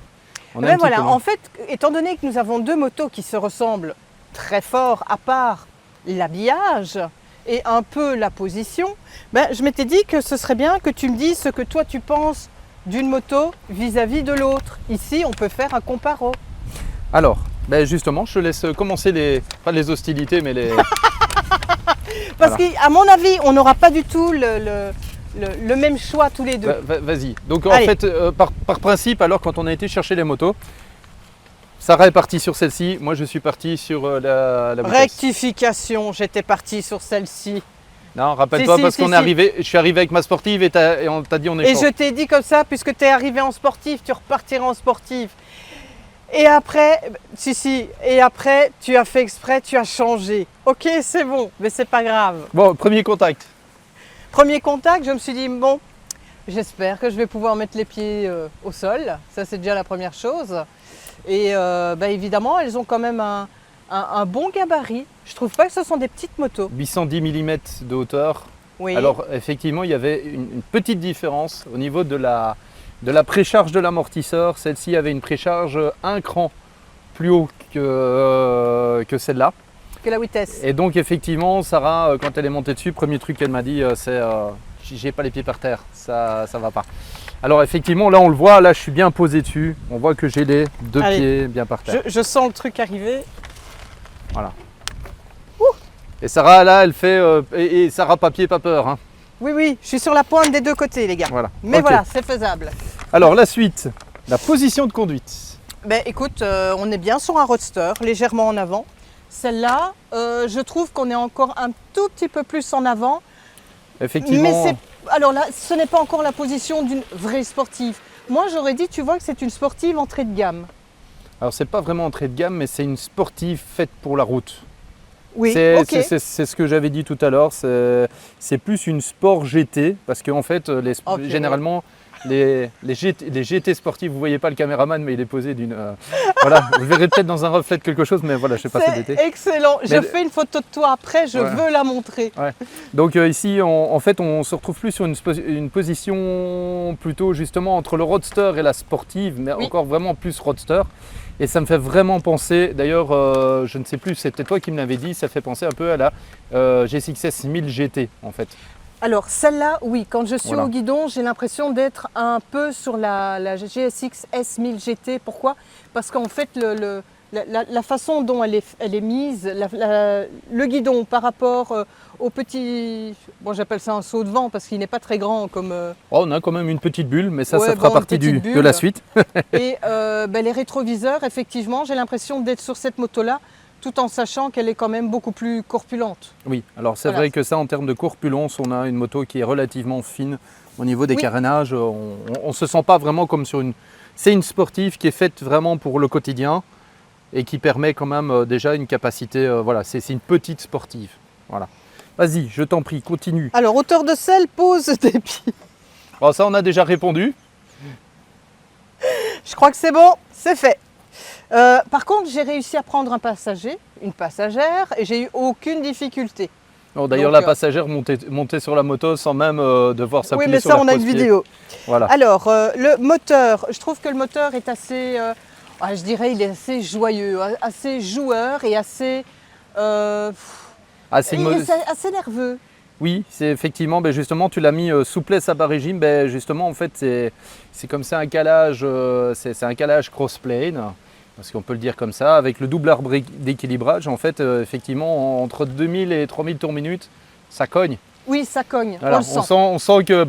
Voilà, en fait, étant donné que nous avons deux motos qui se ressemblent très fort, à part l'habillage et un peu la position, je m'étais dit que ce serait bien que tu me dises ce que toi tu penses d'une moto vis-à-vis de l'autre. Ici, on peut faire un comparo. Alors, justement, je te laisse commencer pas les hostilités, mais les... Parce Voilà. qu'à mon avis, on n'aura pas du tout le même choix tous les deux. Vas-y. Donc en Allez. fait, par principe, alors quand on a été chercher les motos, Sarah est partie sur celle-ci, moi je suis parti sur la vitesse. Rectification, j'étais partie sur celle-ci. Non, rappelle-toi Si, parce si, qu'on si. est arrivé, je suis arrivé avec ma sportive et on t'a dit on Et échange. je t'ai dit comme ça, puisque tu es arrivé en sportif, tu repartiras en sportif. Et après, et après, tu as fait exprès, tu as changé. Ok, c'est bon, mais c'est pas grave. Bon, premier contact. Premier contact, je me suis dit, bon, j'espère que je vais pouvoir mettre les pieds au sol. Ça, c'est déjà la première chose. Et évidemment, elles ont quand même un bon gabarit. Je trouve pas que ce sont des petites motos. 810 mm de hauteur. Oui. Alors effectivement, il y avait une petite différence au niveau de la précharge de l'amortisseur. Celle-ci avait une précharge un cran plus haut que celle-là. Que la vitesse. Et donc effectivement, Sarah, quand elle est montée dessus, premier truc qu'elle m'a dit, c'est j'ai pas les pieds par terre, ça va pas. Alors effectivement, là on le voit, là je suis bien posé dessus. On voit que j'ai les deux Allez. pieds bien par terre. Je sens le truc arriver. Voilà. Et Sarah, là, elle fait et Sarah papier, pas peur. Hein. Oui, oui, je suis sur la pointe des deux côtés, les gars. Voilà. Mais Ok. voilà, c'est faisable. Alors la suite, la position de conduite. Ben écoute, on est bien sur un roadster, légèrement en avant. Celle-là, je trouve qu'on est encore un tout petit peu plus en avant. Effectivement. Mais alors là, ce n'est pas encore la position d'une vraie sportive. Moi, j'aurais dit, tu vois, que c'est une sportive entrée de gamme. Alors c'est pas vraiment entrée de gamme, mais c'est une sportive faite pour la route. Oui, C'est ok. c'est ce que j'avais dit tout à l'heure. C'est plus une sport GT parce qu'en fait, Ok. généralement, les GT sportifs, vous voyez pas le caméraman, mais il est posé d'une. Voilà, vous verrez peut-être dans un reflet de quelque chose, mais voilà, je sais pas cet C'est été. excellent. Je Mais- fais une photo de toi après, je Ouais. veux la montrer. Donc ici, en fait, on se retrouve plus sur une position plutôt justement entre le roadster et la sportive, mais Oui. encore vraiment plus roadster. Et ça me fait vraiment penser, d'ailleurs, je ne sais plus, c'est peut-être toi qui me l'avais dit, ça fait penser un peu à la GSX-S 1000 GT en fait. Alors celle-là, oui, quand je suis Voilà. au guidon, j'ai l'impression d'être un peu sur la GSX S1000 GT. Pourquoi? Parce qu'en fait, la façon dont elle est mise, le guidon par rapport au petit, bon j'appelle ça un saut de vent parce qu'il n'est pas très grand comme... Oh, on a quand même une petite bulle, mais ça, Ouais, ça fera bon, partie une petite de bulle. la suite. Et les rétroviseurs, effectivement, j'ai l'impression d'être sur cette moto-là, tout en sachant qu'elle est quand même beaucoup plus corpulente. Oui, alors c'est Voilà. vrai que ça, en termes de corpulence, on a une moto qui est relativement fine au niveau des Oui. carénages. On ne se sent pas vraiment comme sur une... C'est une sportive qui est faite vraiment pour le quotidien et qui permet quand même déjà une capacité... voilà, c'est une petite sportive. Voilà. Vas-y, je t'en prie, continue. Alors, hauteur de selle, pose des pieds. Bon, ça, on a déjà répondu. Je crois que c'est bon, c'est fait. Par contre, j'ai réussi à prendre un passager, une passagère, et j'ai eu aucune difficulté. Bon, d'ailleurs, Donc, la passagère montait sur la moto sans même devoir Oui, s'appuyer mais sur ça, la on a une pose-pied. vidéo. Voilà. Alors, le moteur, je trouve que le moteur est assez, je dirais, il est assez joyeux, assez joueur et assez, Ah, c'est une mo- assez nerveux. Oui, c'est effectivement, ben justement, tu l'as mis souplesse à bas régime. Ben justement, en fait, c'est comme ça un calage, c'est un calage crossplane, parce qu'on peut le dire comme ça, avec le double arbre d'équilibrage. En fait, effectivement, entre 2000 et 3000 tours minute, ça cogne. Oui, ça cogne, Voilà, on le sent. on sent que.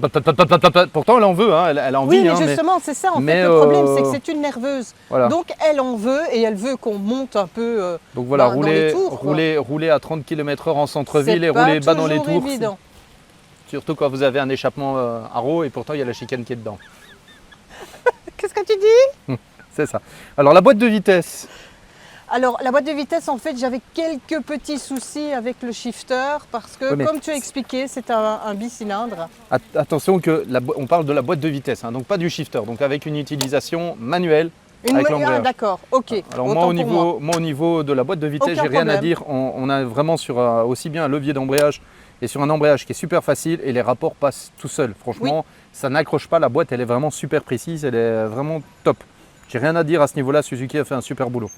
Pourtant, elle en veut, hein, elle a envie. Oui, mais hein, justement, c'est ça, en mais, fait, le problème, c'est que c'est une nerveuse. voilà. Donc, elle en veut et elle veut qu'on monte un peu Donc voilà, dans les tours, quoi. rouler à 30 km/h en centre-ville et C'est pas rouler bas dans les toujours tours. évident. Surtout quand vous avez un échappement à roue et pourtant il y a la chicane qui est dedans. Qu'est-ce que tu dis? C'est ça. Alors la boîte de vitesse. Alors, la boîte de vitesse, en fait, j'avais quelques petits soucis avec le shifter parce que, Oui, mais- comme tu as expliqué, c'est un bicylindre. Attention que on parle de la boîte de vitesse, hein, donc pas du shifter, donc avec une utilisation manuelle. Avec l'embrayage. D'accord, ok. Alors Autant moi pour au niveau de la boîte de vitesse, Aucun j'ai rien à problème. dire. On a vraiment sur aussi bien un levier d'embrayage et sur un embrayage qui est super facile et les rapports passent tout seuls. Franchement, ça n'accroche pas, la boîte elle est vraiment super précise, elle est vraiment top. J'ai rien à dire à ce niveau-là, Suzuki a fait un super boulot.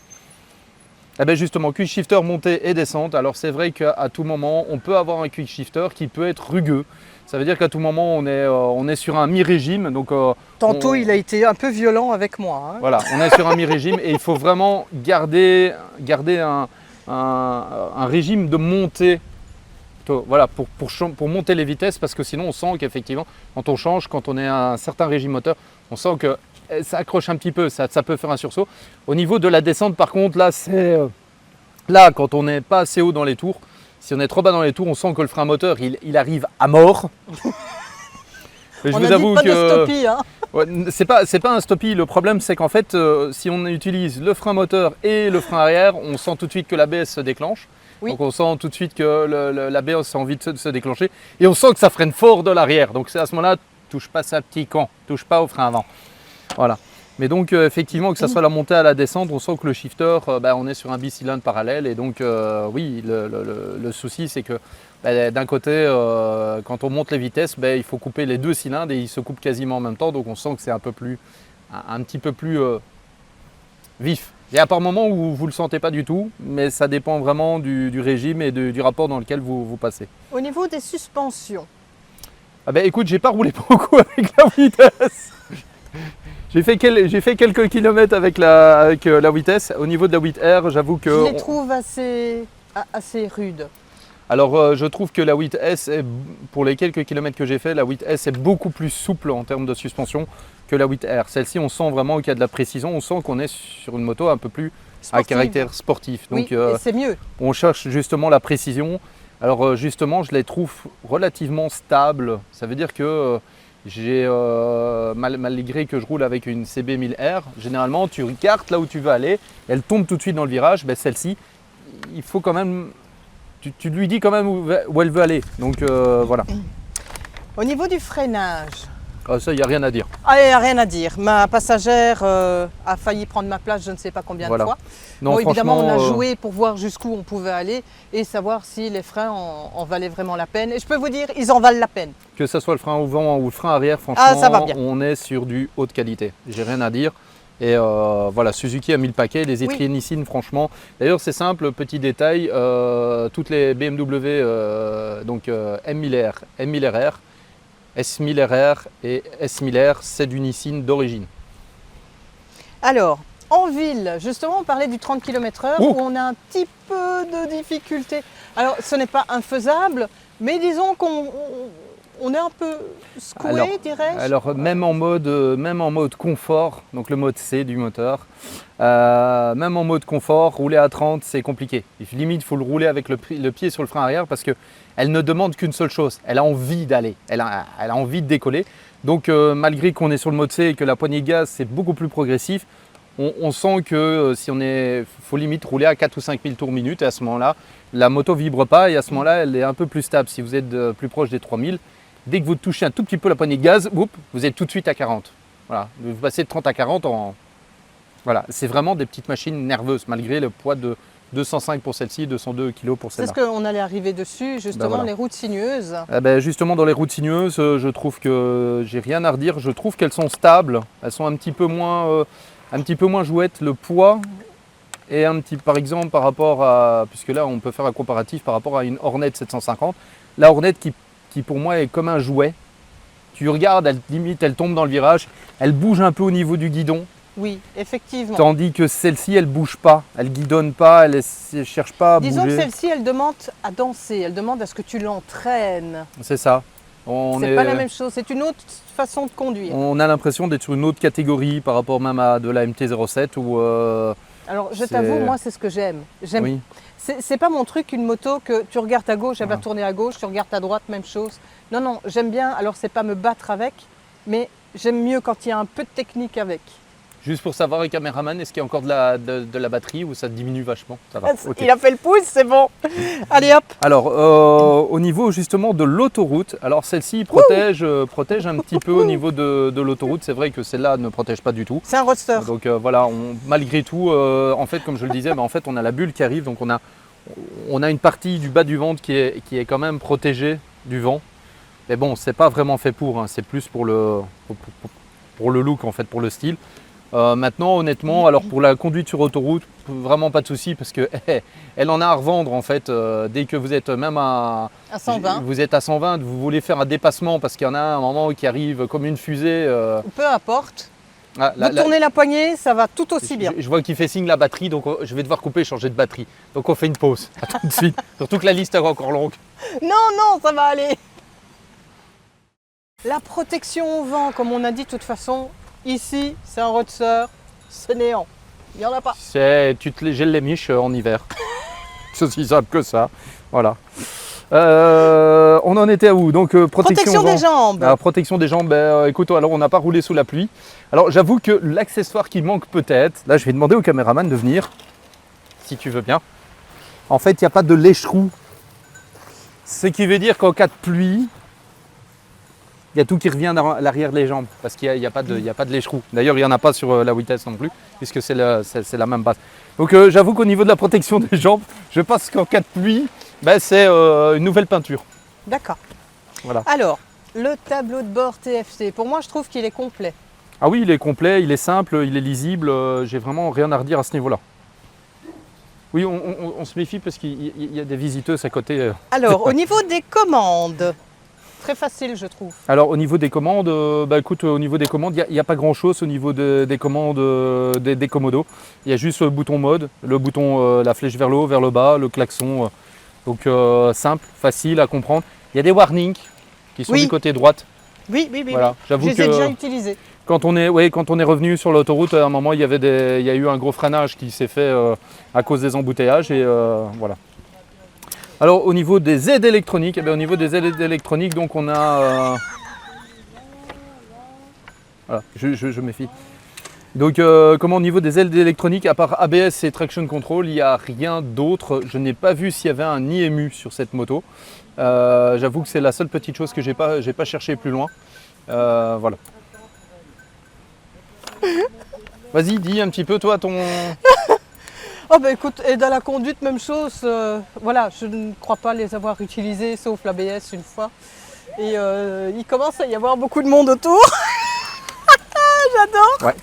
Eh bien justement, quick shifter montée et descente. Alors c'est vrai qu'à tout moment, on peut avoir un quick shifter qui peut être rugueux. Ça veut dire qu'à tout moment, on est sur un mi-régime. Donc, Tantôt, il a été un peu violent avec moi. Hein. voilà, on est sur un mi-régime et il faut vraiment garder un régime de montée voilà, pour monter les vitesses, parce que sinon on sent qu'effectivement, quand on change, quand on est à un certain régime moteur, on sent que ça accroche un petit peu, ça peut faire un sursaut. Au niveau de la descente, par contre, là, quand on n'est pas assez haut dans les tours, si on est trop bas dans les tours, on sent que le frein moteur, il arrive à mort. Je vous avoue pas de stoppie, hein. Ouais, c'est pas un stoppie. Le problème, c'est qu'en fait, si on utilise le frein moteur et le frein arrière, on sent tout de suite que l'ABS se déclenche. Oui. Donc on sent tout de suite que l'ABS a envie de se déclencher. Et on sent que ça freine fort de l'arrière. Donc c'est à ce moment-là, touche pas ça petit camp, touche pas au frein avant. Voilà. Mais donc effectivement, que ce soit la montée à la descente, on sent que le shifter, on est sur un bicylindre parallèle. Et donc oui, le souci, c'est que d'un côté, quand on monte les vitesses, il faut couper les deux cylindres et ils se coupent quasiment en même temps. Donc on sent que c'est un petit peu plus vif. Il y a par moments où vous ne le sentez pas du tout, mais ça dépend vraiment du régime et du rapport dans lequel vous passez. Au niveau des suspensions, écoute, j'ai pas roulé beaucoup avec la vitesse. J'ai fait quelques kilomètres avec la vitesse. Au niveau de la 8R, j'avoue que... Je les trouve assez rudes. Alors, je trouve que la 8S, pour les quelques kilomètres que j'ai fait, la 8S est beaucoup plus souple en termes de suspension que la 8R. Celle-ci, on sent vraiment qu'il y a de la précision. On sent qu'on est sur une moto un peu plus à caractère sportif. Donc, oui, et c'est mieux. On cherche justement la précision. Alors, justement, je les trouve relativement stables. Ça veut dire que... malgré que je roule avec une CB1000R, généralement tu regardes là où tu veux aller, elle tombe tout de suite dans le virage. Celle-ci, il faut quand même, tu lui dis quand même où elle veut aller. Donc voilà. Au niveau du freinage, ça, il n'y a rien à dire. Il n'y a rien à dire. Ma passagère a failli prendre ma place je ne sais pas combien de fois. Non, évidemment, on a joué pour voir jusqu'où on pouvait aller et savoir si les freins en valaient vraiment la peine. Et je peux vous dire, ils en valent la peine. Que ce soit le frein avant ou le frein arrière, franchement, ça va bien. On est sur du haute qualité. J'ai rien à dire. Et voilà, Suzuki a mis le paquet, les étriers Nissin, franchement. D'ailleurs, c'est simple, petit détail, toutes les BMW, M1000R, M1000RR, S1000RR et S1000R, c'est du Nissin d'origine. Alors, en ville, justement, on parlait du 30 km/h où on a un petit peu de difficulté. Alors, ce n'est pas infaisable, mais disons qu'on est un peu secoué, dirais-je. Alors, même en mode confort, donc le mode C du moteur, même en mode confort, rouler à 30, c'est compliqué. Limite, il faut le rouler avec le pied sur le frein arrière parce qu'elle ne demande qu'une seule chose. Elle a envie d'aller, elle a envie de décoller. Donc, malgré qu'on est sur le mode C et que la poignée de gaz, c'est beaucoup plus progressif, on sent que faut limite rouler à 4 ou 5 000 tours minute. Et à ce moment-là, la moto ne vibre pas et à ce moment-là, elle est un peu plus stable. Si vous êtes plus proche des 3000, dès que vous touchez un tout petit peu la poignée de gaz, vous êtes tout de suite à 40. Voilà, vous passez de 30 à 40 Voilà, c'est vraiment des petites machines nerveuses malgré le poids de 205 pour celle-ci, 202 kg pour celle-là. C'est ce qu'on allait arriver dessus, justement, les routes sinueuses. Justement, dans les routes sinueuses, je trouve que j'ai rien à redire. Je trouve qu'elles sont stables, elles sont un petit peu moins jouettes. Le poids est par exemple, par rapport à, puisque là, on peut faire un comparatif par rapport à une Hornet 750. La Hornet qui pour moi est comme un jouet. Tu regardes, elle tombe dans le virage, elle bouge un peu au niveau du guidon. Oui, effectivement. Tandis que celle-ci, elle ne bouge pas, elle ne guidonne pas, elle ne cherche pas à bouger. Disons que celle-ci, elle demande à danser, elle demande à ce que tu l'entraînes. C'est ça. C'est pas la même chose, c'est une autre façon de conduire. On a l'impression d'être sur une autre catégorie par rapport même à de la MT-07 ou... Alors je t'avoue, moi c'est ce que j'aime. Oui. C'est pas mon truc une moto que tu regardes à gauche, elle va tourner à gauche, tu regardes à droite, même chose. Non, j'aime bien, alors c'est pas me battre avec, mais j'aime mieux quand il y a un peu de technique avec. Juste pour savoir, les caméramans, est-ce qu'il y a encore de la batterie ou ça diminue vachement? Ça va. Okay. Il a fait le pouce, c'est bon. Allez hop. Alors, au niveau justement de l'autoroute, alors celle-ci protège un petit peu au niveau de l'autoroute. C'est vrai que celle-là ne protège pas du tout. C'est un roadster. Donc voilà, malgré tout, en fait, comme je le disais, en fait, on a la bulle qui arrive. Donc on a une partie du bas du ventre qui est quand même protégée du vent. Mais bon, c'est pas vraiment fait pour. C'est plus pour le look, en fait, pour le style. Maintenant, honnêtement, alors pour la conduite sur autoroute, vraiment pas de souci parce que elle en a à revendre en fait. Dès que vous êtes même à 120, vous êtes à 120, vous voulez faire un dépassement parce qu'il y en a un moment qui arrive comme une fusée. Peu importe. Ah, Vous tournez la poignée, ça va tout aussi bien. Je vois qu'il fait signe la batterie, donc je vais devoir couper et changer de batterie. Donc on fait une pause. À tout de suite. Surtout que la liste est encore longue. Non, ça va aller. La protection au vent, comme on a dit, de toute façon, ici, c'est un Rotzer, c'est néant. Il n'y en a pas. Tu te gèles les miches en hiver. C'est aussi simple que ça. Voilà. On en était à où? Donc Protection des jambes. Alors, protection des jambes, écoute, alors on n'a pas roulé sous la pluie. Alors j'avoue que l'accessoire qui manque peut-être, là je vais demander au caméraman de venir, si tu veux bien. En fait, il n'y a pas de lèche-roue. Ce qui veut dire qu'en cas de pluie, il y a tout qui revient à l'arrière des jambes, parce qu'il n'y a pas de lèche-roue. D'ailleurs, il n'y en a pas sur la vitesse non plus, puisque c'est la même base. Donc j'avoue qu'au niveau de la protection des jambes, je pense qu'en cas de pluie, c'est une nouvelle peinture. D'accord. Voilà. Alors, le tableau de bord TFC, pour moi je trouve qu'il est complet. Ah oui, il est complet, il est simple, il est lisible, j'ai vraiment rien à redire à ce niveau-là. Oui, on se méfie parce qu'il y a des visiteuses à côté. Alors, au niveau des commandes, très facile je trouve. Alors au niveau des commandes, écoute, au niveau des commandes, il n'y a pas grand-chose au niveau des commandes des commodos. Il y a juste le bouton mode, le bouton, la flèche vers le haut, vers le bas, le klaxon. Donc simple, facile à comprendre. Il y a des warnings qui sont du côté droite. Oui. Voilà. J'avoue je les ai déjà utilisés. Quand on est revenu sur l'autoroute, à un moment, il y a eu un gros freinage qui s'est fait à cause des embouteillages. Et voilà. Alors au niveau des aides électroniques, donc on a... voilà, je méfie. Donc au niveau des aides électroniques, à part ABS et Traction Control, il n'y a rien d'autre. Je n'ai pas vu s'il y avait un IMU sur cette moto. J'avoue que c'est la seule petite chose que j'ai pas cherché plus loin. Voilà. Vas-y, dis un petit peu toi ton... Oh écoute, et dans la conduite, même chose. Voilà, je ne crois pas les avoir utilisés, sauf l'ABS une fois. Et il commence à y avoir beaucoup de monde autour. J'adore. Ouais.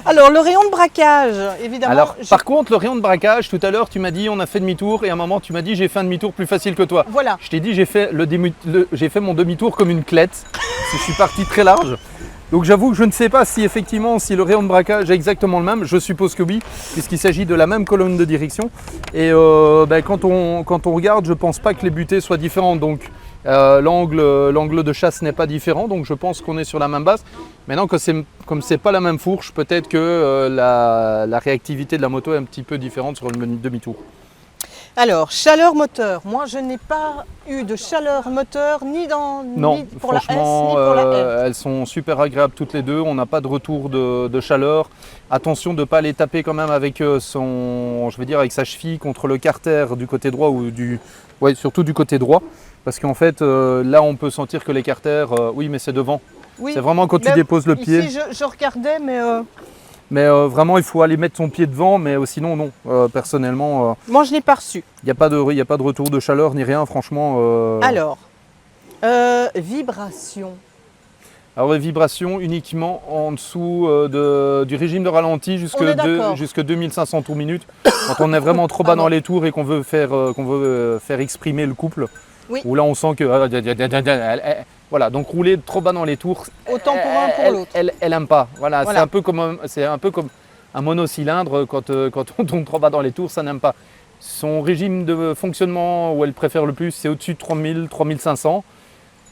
Alors, le rayon de braquage, évidemment. Alors, par contre, le rayon de braquage, tout à l'heure, tu m'as dit on a fait demi-tour et à un moment, tu m'as dit j'ai fait un demi-tour plus facile que toi. Voilà. Je t'ai dit j'ai fait mon demi-tour comme une clette. Je suis parti très large. Donc j'avoue que je ne sais pas si effectivement si le rayon de braquage est exactement le même. Je suppose que oui, puisqu'il s'agit de la même colonne de direction. Et quand on regarde, je ne pense pas que les butées soient différentes. Donc l'angle de chasse n'est pas différent. Donc je pense qu'on est sur la même base. Maintenant, comme c'est pas la même fourche, peut-être que la réactivité de la moto est un petit peu différente sur le demi-tour. Alors, chaleur moteur. Moi, je n'ai pas eu de chaleur moteur ni pour la S ni pour la F. Elles sont super agréables toutes les deux. On n'a pas de retour de chaleur. Attention de ne pas les taper quand même avec avec sa cheville contre le carter du côté droit surtout du côté droit. Parce qu'en fait, là, on peut sentir que les carters, oui, mais c'est devant. Oui, c'est vraiment quand tu déposes le pied. Ici, je regardais, mais... Mais vraiment, il faut aller mettre son pied devant, mais sinon, non. Personnellement... Moi, je n'ai pas reçu. Il n'y a pas de retour de chaleur ni rien, franchement. Alors, vibration. Alors, les vibrations uniquement en dessous du régime de ralenti jusque 2500 tours minute. Quand on est vraiment trop bas dans les tours et qu'on veut faire exprimer le couple. Oui. Où là, on sent que... Voilà, donc rouler trop bas dans les tours, autant pour un pour l'autre. Elle n'aime pas. Voilà. C'est un peu comme un monocylindre, quand on tombe trop bas dans les tours, ça n'aime pas. Son régime de fonctionnement où elle préfère le plus, c'est au-dessus de 3000, 3500.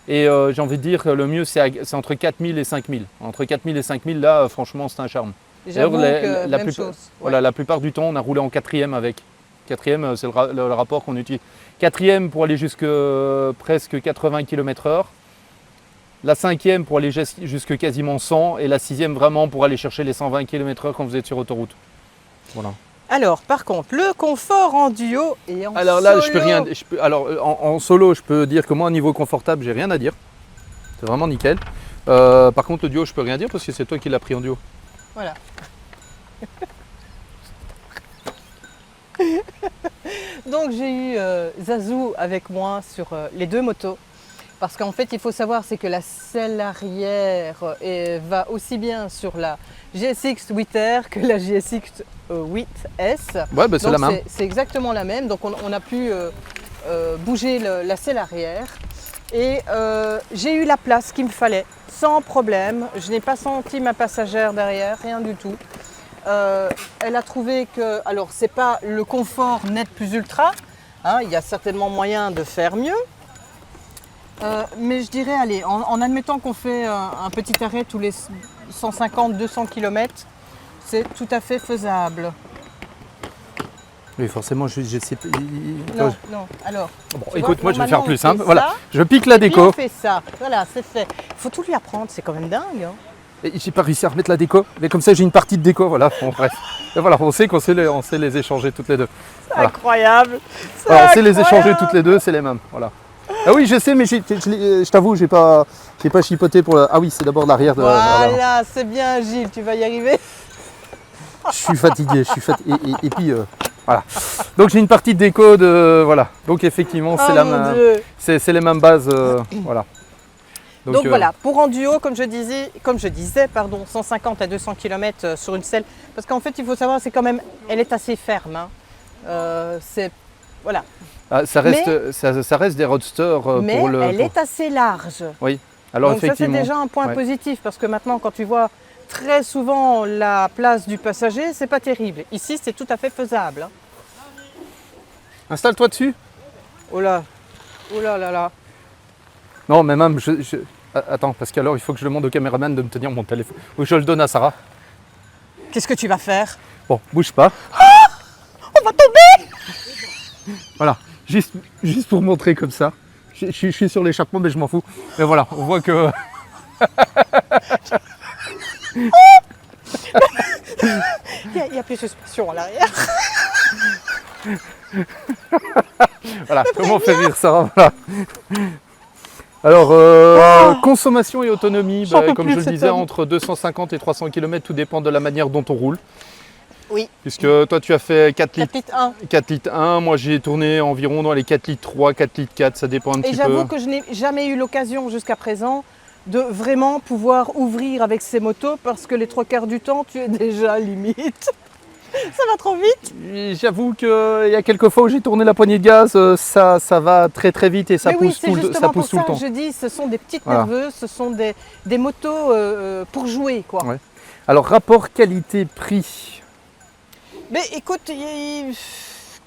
Et j'ai envie de dire que le mieux, c'est entre 4000 et 5000. Entre 4000 et 5000, là, franchement, c'est un charme. J'avoue que même chose. Voilà, la plupart du temps, on a roulé en quatrième avec. Quatrième, c'est le rapport qu'on utilise. Quatrième pour aller jusque presque 80 km/h. La cinquième pour aller jusque quasiment 100 et la sixième vraiment pour aller chercher les 120 km/h quand vous êtes sur autoroute. Voilà. Alors par contre, le confort en duo et en solo. Alors là, je peux rien. En solo, je peux dire que moi, niveau confortable, j'ai rien à dire. C'est vraiment nickel. Par contre, le duo, je peux rien dire parce que c'est toi qui l'as pris en duo. Voilà. Donc j'ai eu Zazou avec moi sur les deux motos. Parce qu'en fait, il faut savoir, c'est que la selle arrière va aussi bien sur la GSX 8R que la GSX 8S. Ouais, c'est la même. C'est exactement la même. Donc on a pu bouger la selle arrière. Et j'ai eu la place qu'il me fallait, sans problème. Je n'ai pas senti ma passagère derrière, rien du tout. Elle a trouvé que, alors c'est pas le confort net plus ultra, hein, il y a certainement moyen de faire mieux. Mais je dirais, allez, en admettant qu'on fait un petit arrêt tous les 150-200 km, c'est tout à fait faisable. Oui, forcément, je sais pas. Non, non, alors. Bon, tu écoute, vois, moi je vais faire normalement, plus on simple. fait Voilà, ça, je pique la et puis déco. on fait ça, voilà, c'est fait. Il faut tout lui apprendre, c'est quand même dingue. Hein. Et j'ai pas réussi à remettre la déco, mais comme ça j'ai une partie de déco, voilà, bon, bref. Et voilà, on sait on sait les échanger toutes les deux. C'est Voilà. incroyable. Alors, on sait les échanger toutes les deux, c'est les mêmes, voilà. Ah oui, je sais, mais je t'avoue, j'ai pas chipoté pour le... Ah oui, c'est d'abord l'arrière de... Voilà, c'est bien Gilles, tu vas y arriver. Je suis fatigué, et puis, voilà. Donc j'ai une partie de déco de... Voilà, donc effectivement, Oh mon Dieu. c'est les mêmes bases, voilà. Donc voilà, pour en duo, comme je disais, 150 à 200 km sur une selle, parce qu'en fait, il faut savoir, c'est quand même, elle est assez ferme. Hein. Voilà. Ah, ça reste des roadsters Mais pour le... elle est assez large. Oui, alors donc ça, c'est déjà un point positif, parce que maintenant, quand tu vois très souvent la place du passager, c'est pas terrible. Ici, c'est tout à fait faisable. Hein. Installe-toi dessus. Oh là là. Non, mais même, attends, parce qu'alors il faut que je demande au caméraman de me tenir mon téléphone. Ou je le donne à Sarah. Qu'est-ce que tu vas faire? Bon, bouge pas. On va tomber! Voilà, juste pour montrer comme ça. Je suis sur l'échappement, mais je m'en fous. Mais voilà, on voit que... Il y a plus de suspension à l'arrière. Voilà, comment faire rire Sarah, voilà. Alors, consommation et autonomie, comme je le disais, entre 250 et 300 km, tout dépend de la manière dont on roule. Oui. Puisque toi, tu as fait 4 litres 4 litres 1, moi j'ai tourné environ dans les 4 litres 3, 4 litres 4, ça dépend un petit peu. Et j'avoue que je n'ai jamais eu l'occasion jusqu'à présent de vraiment pouvoir ouvrir avec ces motos parce que les 3/4 du temps, tu es déjà limite. Ça va trop vite. J'avoue qu'il y a quelques fois où j'ai tourné la poignée de gaz, ça va très très vite et ça pousse tout le temps. Je dis, ce sont des petites nerveuses, ce sont des motos pour jouer, quoi. Ouais. Alors rapport qualité-prix. Mais écoute,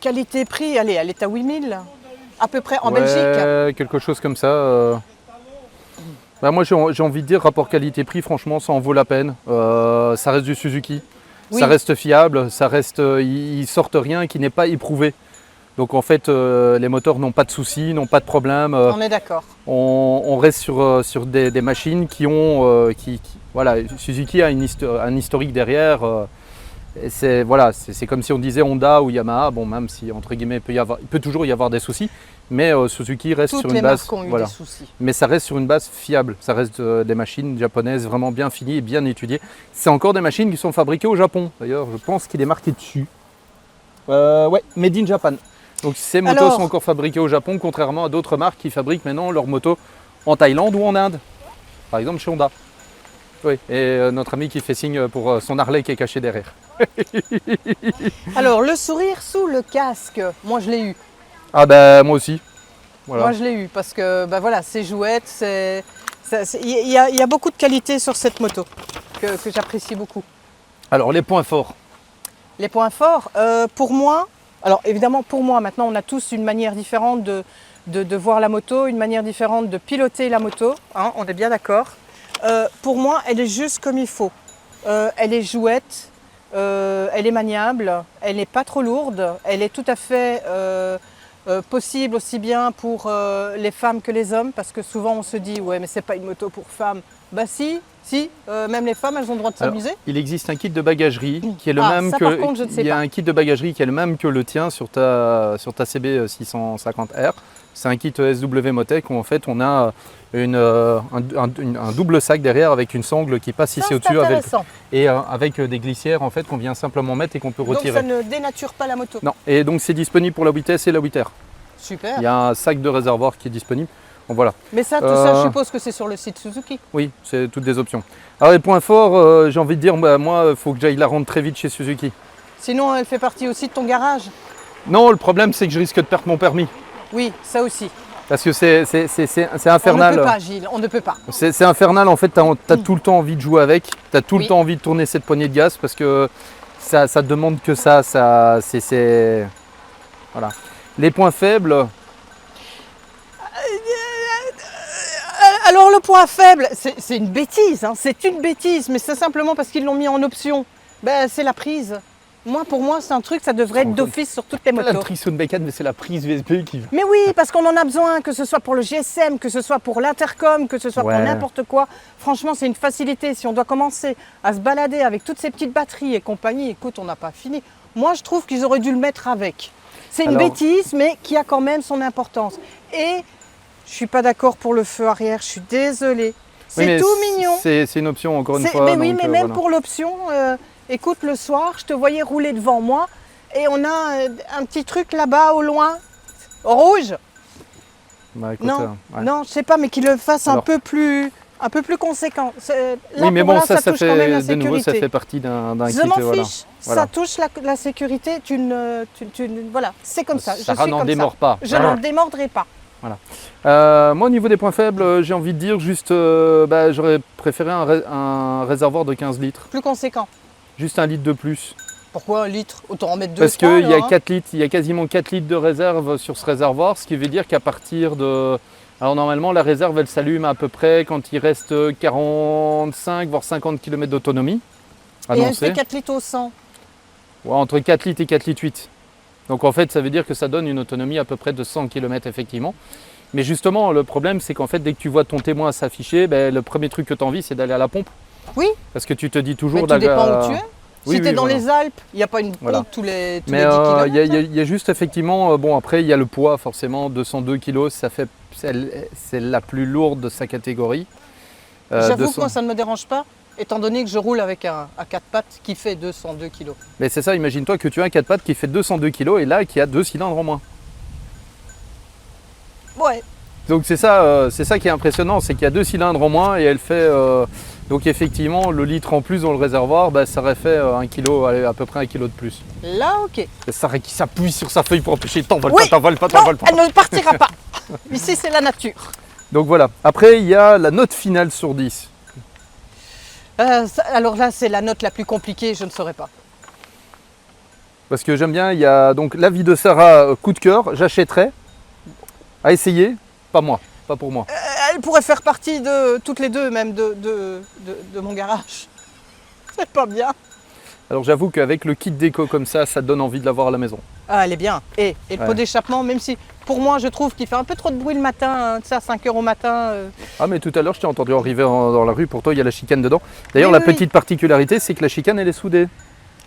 qualité-prix, allez, elle est à 8000 à peu près en Belgique. Quelque chose comme ça. Moi j'ai envie de dire rapport qualité-prix, franchement ça en vaut la peine. Ça reste du Suzuki. Oui. Ça reste fiable, ils sortent rien qui n'est pas éprouvé. Donc en fait, les moteurs n'ont pas de soucis, n'ont pas de problème. On est d'accord. On reste sur des machines qui ont... voilà, Suzuki a un historique derrière. C'est comme si on disait Honda ou Yamaha. Bon, même si entre guillemets il peut toujours y avoir des soucis. Mais Suzuki reste sur une base... Toutes les marques ont eu des soucis. Mais ça reste sur une base fiable. Ça reste des machines japonaises vraiment bien finies et bien étudiées. C'est encore des machines qui sont fabriquées au Japon. D'ailleurs, je pense qu'il est marqué dessus. Ouais, Made in Japan. Donc ces motos sont encore fabriquées au Japon, contrairement à d'autres marques qui fabriquent maintenant leurs motos en Thaïlande ou en Inde. Par exemple chez Honda. Oui, et notre ami qui fait signe pour son Harley qui est caché derrière. Alors, le sourire sous le casque, moi je l'ai eu. Ah ben moi aussi. Voilà. Moi je l'ai eu parce que voilà, c'est jouette, il y a beaucoup de qualité sur cette moto que j'apprécie beaucoup. Alors les points forts. Les points forts, pour moi, alors évidemment pour moi maintenant on a tous une manière différente de voir la moto, une manière différente de piloter la moto, hein, on est bien d'accord. Pour moi elle est juste comme il faut. Elle est jouette, elle est maniable, elle n'est pas trop lourde, elle est tout à fait possible aussi bien pour les femmes que les hommes, parce que souvent on se dit ouais mais c'est pas une moto pour femmes. Bah si, même les femmes elles ont le droit de s'amuser. Il existe un kit de bagagerie qui est le même que... Par contre, je ne sais il y a pas. un kit de bagagerie qui est le même que le tien sur ta CB 650R. C'est un kit SW Motec où en fait on a un double sac derrière avec une sangle qui passe ici au-dessus avec des glissières en fait qu'on vient simplement mettre et qu'on peut retirer. Donc ça ne dénature pas la moto. Non, et donc c'est disponible pour la 8S et la 8R. Super. Il y a un sac de réservoir qui est disponible. Bon, voilà. Mais ça, tout ça, je suppose que c'est sur le site Suzuki. Oui, c'est toutes des options. Alors les points forts, j'ai envie de dire, moi, il faut que j'aille la rendre très vite chez Suzuki. Sinon, elle fait partie aussi de ton garage. Non, le problème, c'est que je risque de perdre mon permis. Oui, ça aussi. Parce que c'est On ne infernal. peut pas, Gilles, on ne peut pas. C'est infernal, en fait, tu as tout le temps envie de jouer avec, tu as tout le temps envie de tourner cette poignée de gaz parce que ça demande que ça c'est... Voilà. Les points faibles, Alors le point faible, c'est une bêtise, hein, c'est une bêtise, mais c'est simplement parce qu'ils l'ont mis en option. Ben, c'est la prise. Pour moi, c'est un truc, ça devrait être d'office sur toutes les pas la motos. Trison Bécane, mais c'est la prise VSP qui va. Mais oui, parce qu'on en a besoin, que ce soit pour le GSM, que ce soit pour l'intercom, que ce soit pour n'importe quoi. Franchement, c'est une facilité. Si on doit commencer à se balader avec toutes ces petites batteries et compagnie, écoute, on n'a pas fini. Moi, je trouve qu'ils auraient dû le mettre avec. C'est une bêtise, mais qui a quand même son importance. Et je suis pas d'accord pour le feu arrière, je suis désolée. C'est tout mignon. C'est une option, encore une fois. Mais oui, mais même pour l'option, écoute, le soir, je te voyais rouler devant moi et on a un petit truc là-bas au loin, rouge. Bah, écoute, non, je sais pas, mais qu'il le fasse un peu plus conséquent. Là, oui, mais bon, ça touche quand même la de nouveau, ça sécurité. fait partie d'un kit. Je m'en voilà. fiche, ça touche la sécurité, voilà, c'est comme ça. Sarah n'en démord pas. Je n'en démordrai pas. Voilà. Moi, au niveau des points faibles, j'ai envie de dire juste, j'aurais préféré un réservoir de 15 litres. Plus conséquent. Juste 1 litre de plus. Pourquoi 1 litre? Autant en mettre 2. Parce qu'il y a 4 litres, il y a quasiment 4 litres de réserve sur ce réservoir, ce qui veut dire qu'à partir de... Alors normalement, la réserve, elle s'allume à peu près quand il reste 45 voire 50 km d'autonomie. Et elle fait 4 litres au 100. Ouais, entre 4 litres et 4 litres 8. Donc en fait, ça veut dire que ça donne une autonomie à peu près de 100 km effectivement. Mais justement, le problème, c'est qu'en fait, dès que tu vois ton témoin s'afficher, le premier truc que tu as envie, c'est d'aller à la pompe. Oui. Parce que tu te dis toujours... Mais tout dépend où tu es. Oui, si tu es dans les Alpes, il n'y a pas une pompe tous les 10 km. Il y a juste effectivement, bon après il y a le poids forcément, 202 kg, c'est la plus lourde de sa catégorie. J'avoue que moi ça ne me dérange pas, étant donné que je roule avec un 4 pattes qui fait 202 kg. Mais c'est ça, imagine-toi que tu as un 4 pattes qui fait 202 kg et là qui a 2 cylindres en moins. Ouais. Donc c'est ça qui est impressionnant, c'est qu'il y a 2 cylindres en moins et elle fait... donc effectivement, le litre en plus dans le réservoir, ça aurait fait 1 kg, à peu près 1 kg de plus. Là, ok. Sarah qui s'appuie sur sa feuille pour empêcher, t'envole oui. pas, t'envole pas, t'envole pas. Elle ne partira pas. Ici, c'est la nature. Donc voilà. Après, il y a la note finale sur 10. Alors là, c'est la note la plus compliquée, je ne saurais pas. Parce que j'aime bien, il y a donc l'avis de Sarah, coup de cœur, j'achèterais. À essayer, pas moi, pas pour moi. Elle pourrait faire partie de toutes les deux même de mon garage. C'est pas bien. Alors j'avoue qu'avec le kit déco comme ça donne envie de l'avoir à la maison. Ah, elle est bien. Et le pot d'échappement, même si pour moi je trouve qu'il fait un peu trop de bruit le matin, à 5 h au matin. Ah mais tout à l'heure je t'ai entendu arriver dans la rue, pour toi il y a la chicane dedans. D'ailleurs la petite particularité c'est que la chicane elle est soudée.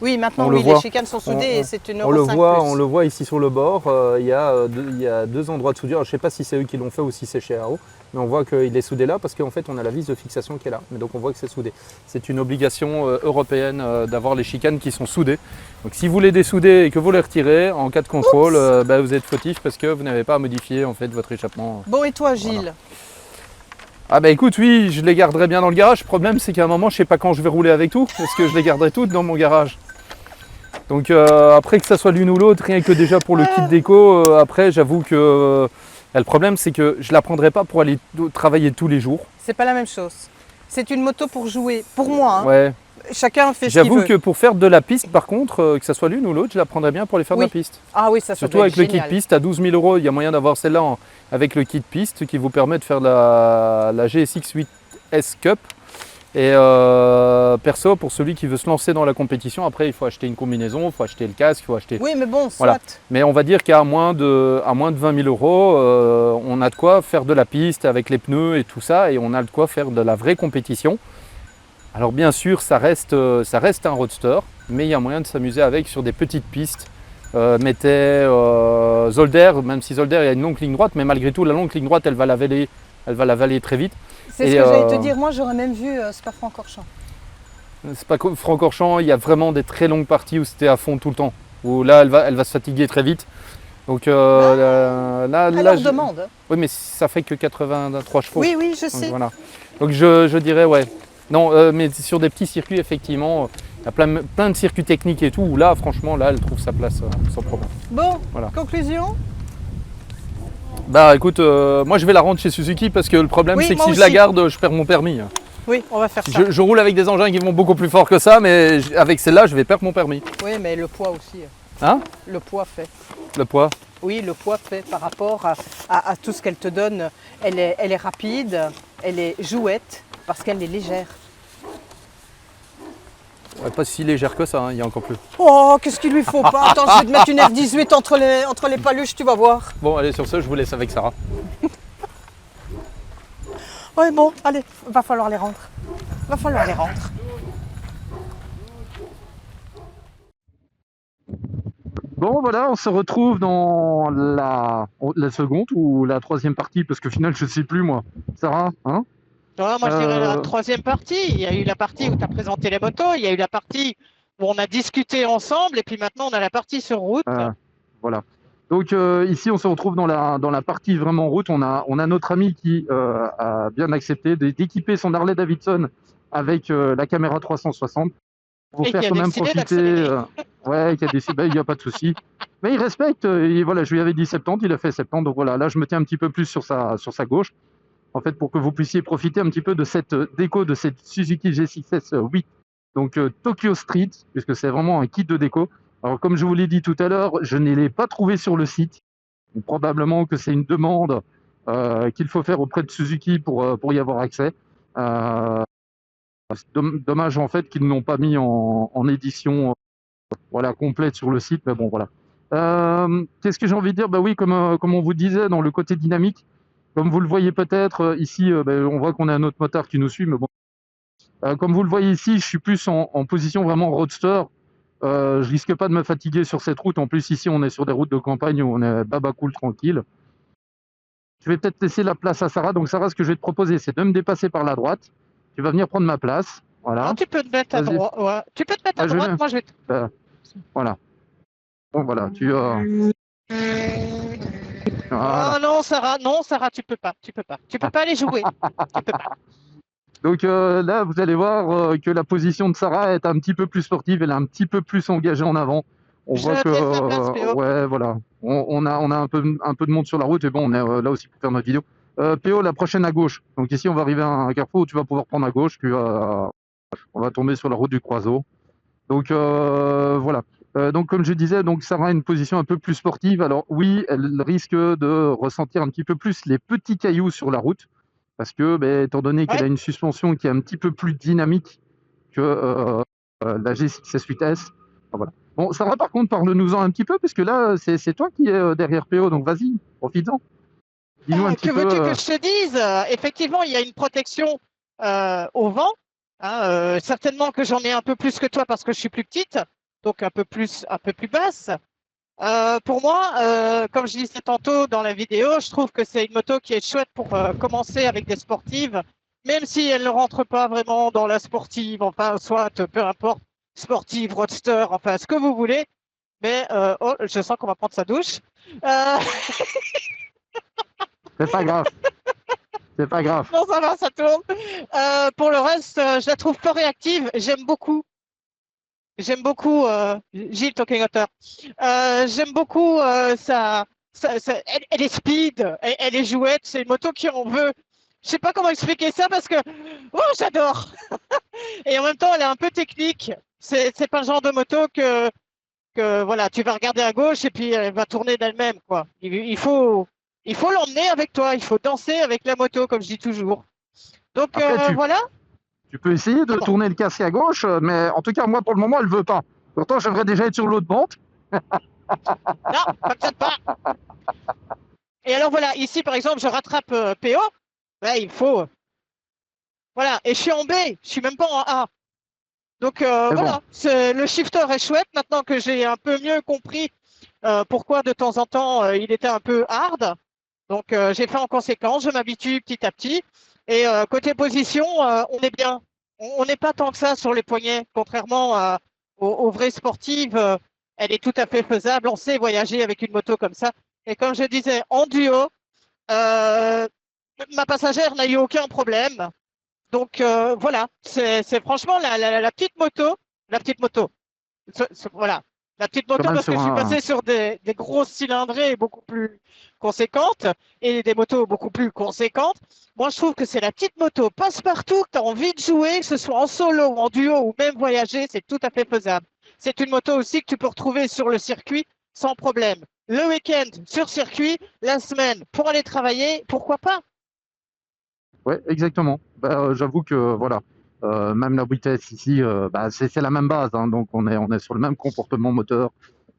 Oui, maintenant les chicanes sont soudées et c'est une Euro 5+. On le voit ici sur le bord, il y a 2 endroits de soudure. Alors, je ne sais pas si c'est eux qui l'ont fait ou si c'est chez AO, mais on voit qu'il est soudé là parce qu'en fait on a la vis de fixation qui est là. Mais donc on voit que c'est soudé. C'est une obligation européenne d'avoir les chicanes qui sont soudées. Donc si vous les dessoudez et que vous les retirez, en cas de contrôle, vous êtes fautif parce que vous n'avez pas à modifier en fait votre échappement. Bon, et toi Gilles? Voilà. Ah écoute, oui, je les garderai bien dans le garage. Le problème c'est qu'à un moment je ne sais pas quand je vais rouler avec tout, parce que je les garderai toutes dans mon garage. Donc après que ça soit l'une ou l'autre, rien que déjà pour le kit déco, après j'avoue que le problème c'est que je ne la prendrai pas pour aller travailler tous les jours. C'est pas la même chose. C'est une moto pour jouer, pour moi. Hein. Ouais. Chacun fait ce qu'il veut. J'avoue que pour faire de la piste par contre, que ça soit l'une ou l'autre, je la prendrais bien pour aller faire de la piste. Ah oui, ça surtout avec le kit piste à 12 000 €, il y a moyen d'avoir celle-là avec le kit piste qui vous permet de faire la GSX 8S Cup. Et perso, pour celui qui veut se lancer dans la compétition, après il faut acheter une combinaison, il faut acheter le casque, il faut acheter... Oui, mais bon, soit. Voilà. Mais on va dire qu'à moins de 20 000 €, on a de quoi faire de la piste avec les pneus et tout ça, et on a de quoi faire de la vraie compétition. Alors bien sûr, ça reste un roadster, mais il y a moyen de s'amuser avec sur des petites pistes. Mettez Zolder, même si Zolder il y a une longue ligne droite, mais malgré tout, la longue ligne droite, elle va la valayer très vite. C'est ce que j'allais te dire, moi j'aurais même vu Spa-Francorchamps. Spa-Francorchamps, il y a vraiment des très longues parties où c'était à fond tout le temps. Où là, elle va se fatiguer très vite. Donc là, demande. Oui, mais ça fait que 83 chevaux. Oui, oui, je sais. Voilà. Donc je dirais, ouais. Non, mais sur des petits circuits, effectivement, il y a plein de circuits techniques et tout, où là, franchement, là, elle trouve sa place sans problème. Bon, voilà. Conclusion? Bah écoute, moi je vais la rendre chez Suzuki parce que le problème Oui, c'est que moi si je la aussi. garde, je perds mon permis. Oui, on va faire ça. Je roule avec des engins qui vont beaucoup plus fort que ça, mais avec celle-là, je vais perdre mon permis. Oui, mais le poids aussi. Hein? Le poids fait. Le poids. Oui, le poids fait par rapport à tout ce qu'elle te donne. Elle est rapide, elle est jouette parce qu'elle est légère. Ouais, pas si légère que ça, hein, il y a encore plus. Oh, qu'est-ce qu'il lui faut pas? Attends, je vais te mettre une F18 entre les paluches, tu vas voir. Bon, allez, sur ce, je vous laisse avec Sarah. Ouais, bon, allez, va falloir les rendre. Va falloir les rendre. Bon, voilà, on se retrouve dans la seconde ou la troisième partie, parce qu'au final, je sais plus, moi. Sarah, hein? Non, moi je dirais la troisième partie. Il y a eu la partie où tu as présenté les motos, il y a eu la partie où on a discuté ensemble, et puis maintenant on a la partie sur route. Voilà. Donc ici, on se retrouve dans la partie vraiment route. On a notre ami qui a bien accepté d'équiper son Harley Davidson avec la caméra 360 pour Et faire qui a quand même décidé profiter. d'accélérer. Ouais, qui a décidé, il n'y a pas de souci. Mais il respecte. Et voilà, je lui avais dit 70, il a fait 70. Donc voilà, là, je me tiens un petit peu plus sur sa gauche. En fait, pour que vous puissiez profiter un petit peu de cette déco de cette Suzuki G6S 8, donc Tokyo Street, puisque c'est vraiment un kit de déco. Alors, comme je vous l'ai dit tout à l'heure, je ne l'ai pas trouvé sur le site. Donc, probablement que c'est une demande qu'il faut faire auprès de Suzuki pour y avoir accès. C'est dommage en fait qu'ils n'ont pas mis en édition voilà, complète sur le site, mais bon, voilà. Qu'est-ce que j'ai envie de dire? Bah oui, comme on vous disait, dans le côté dynamique, comme vous le voyez peut-être, ici, on voit qu'on a un autre motard qui nous suit, mais bon. Comme vous le voyez ici, je suis plus en position vraiment roadster. Je risque pas de me fatiguer sur cette route. En plus, ici, on est sur des routes de campagne où on est baba cool, tranquille. Je vais peut-être laisser la place à Sarah. Donc, Sarah, ce que je vais te proposer, c'est de me dépasser par la droite. Tu vas venir prendre ma place. Voilà. Non, tu peux te mettre à Vas-y. droite. Ouais. Tu peux te mettre à Je droite, viens. moi je vais te... Voilà. Bon, voilà. Voilà. Oh non, Sarah, tu peux pas. Tu peux pas. Tu peux pas aller jouer. Tu peux pas. Donc là, vous allez voir que la position de Sarah est un petit peu plus sportive, elle est un petit peu plus engagée en avant. On Je voit que, te laisse la place, PO. ouais, voilà, on a un peu de monde sur la route et bon, on est là aussi pour faire notre vidéo. PO, la prochaine à gauche. Donc ici, on va arriver à un carrefour où tu vas pouvoir prendre à gauche. On va tomber sur la route du Croiseau. Donc voilà. Donc comme je disais, donc Sarah a une position un peu plus sportive. Alors oui, elle risque de ressentir un petit peu plus les petits cailloux sur la route. Parce que, étant donné qu'elle a une suspension qui est un petit peu plus dynamique que la G6S8S, enfin, voilà. Bon, Sarah, par contre, parle-nous-en un petit peu, parce que là, c'est toi qui es derrière PO, donc vas-y, profites-en. Dis-nous un petit Que peu. veux-tu que je te dise? Effectivement, il y a une protection au vent. Hein, certainement que j'en ai un peu plus que toi parce que je suis plus petite, donc un peu plus basse. Pour moi, comme je disais tantôt dans la vidéo, je trouve que c'est une moto qui est chouette pour commencer avec des sportives, même si elle ne rentre pas vraiment dans la sportive, enfin, soit peu importe, sportive, roadster, enfin, ce que vous voulez. Mais, oh, je sens qu'on va prendre sa douche. C'est pas grave. C'est pas grave. Non, ça va, ça tourne. Pour le reste, je la trouve peu réactive. J'aime beaucoup. Gilles Talking Auteur. J'aime beaucoup elle est speed, elle est jouette. C'est une moto qui en veut. Je sais pas comment expliquer ça parce que oh, j'adore. Et en même temps, elle est un peu technique. C'est pas le genre de moto que voilà, tu vas regarder à gauche et puis elle va tourner d'elle-même, quoi. Il faut l'emmener avec toi. Il faut danser avec la moto, comme je dis toujours. Donc Après, voilà. tu peux essayer de tourner le casque à gauche, mais en tout cas, moi, pour le moment, elle veut pas. Pourtant, j'aimerais déjà être sur l'autre bande. Non, t'inquiète pas. Et alors voilà, ici par exemple, je rattrape PO. Là, il faut. Voilà, et je suis en B, je suis même pas en A. Donc voilà, le shifter est chouette maintenant que j'ai un peu mieux compris pourquoi de temps en temps il était un peu hard. Donc j'ai fait en conséquence, je m'habitue petit à petit. Et côté position, on est bien. On n'est pas tant que ça sur les poignets, contrairement aux vraies sportives. Elle est tout à fait faisable. On sait voyager avec une moto comme ça. Et comme je disais, en duo, ma passagère n'a eu aucun problème. Donc voilà, c'est franchement la petite moto. La petite moto. Voilà. La petite Quand moto, même parce que sur je suis un. passé sur des grosses cylindrées beaucoup plus conséquentes et des motos beaucoup plus conséquentes. Moi, je trouve que c'est la petite moto passe-partout, que tu as envie de jouer, que ce soit en solo ou en duo ou même voyager, c'est tout à fait faisable. C'est une moto aussi que tu peux retrouver sur le circuit sans problème. Le week-end sur circuit, la semaine pour aller travailler, pourquoi pas? Ouais, exactement. J'avoue que voilà, même la vitesse ici, c'est la même base, hein, donc on est sur le même comportement moteur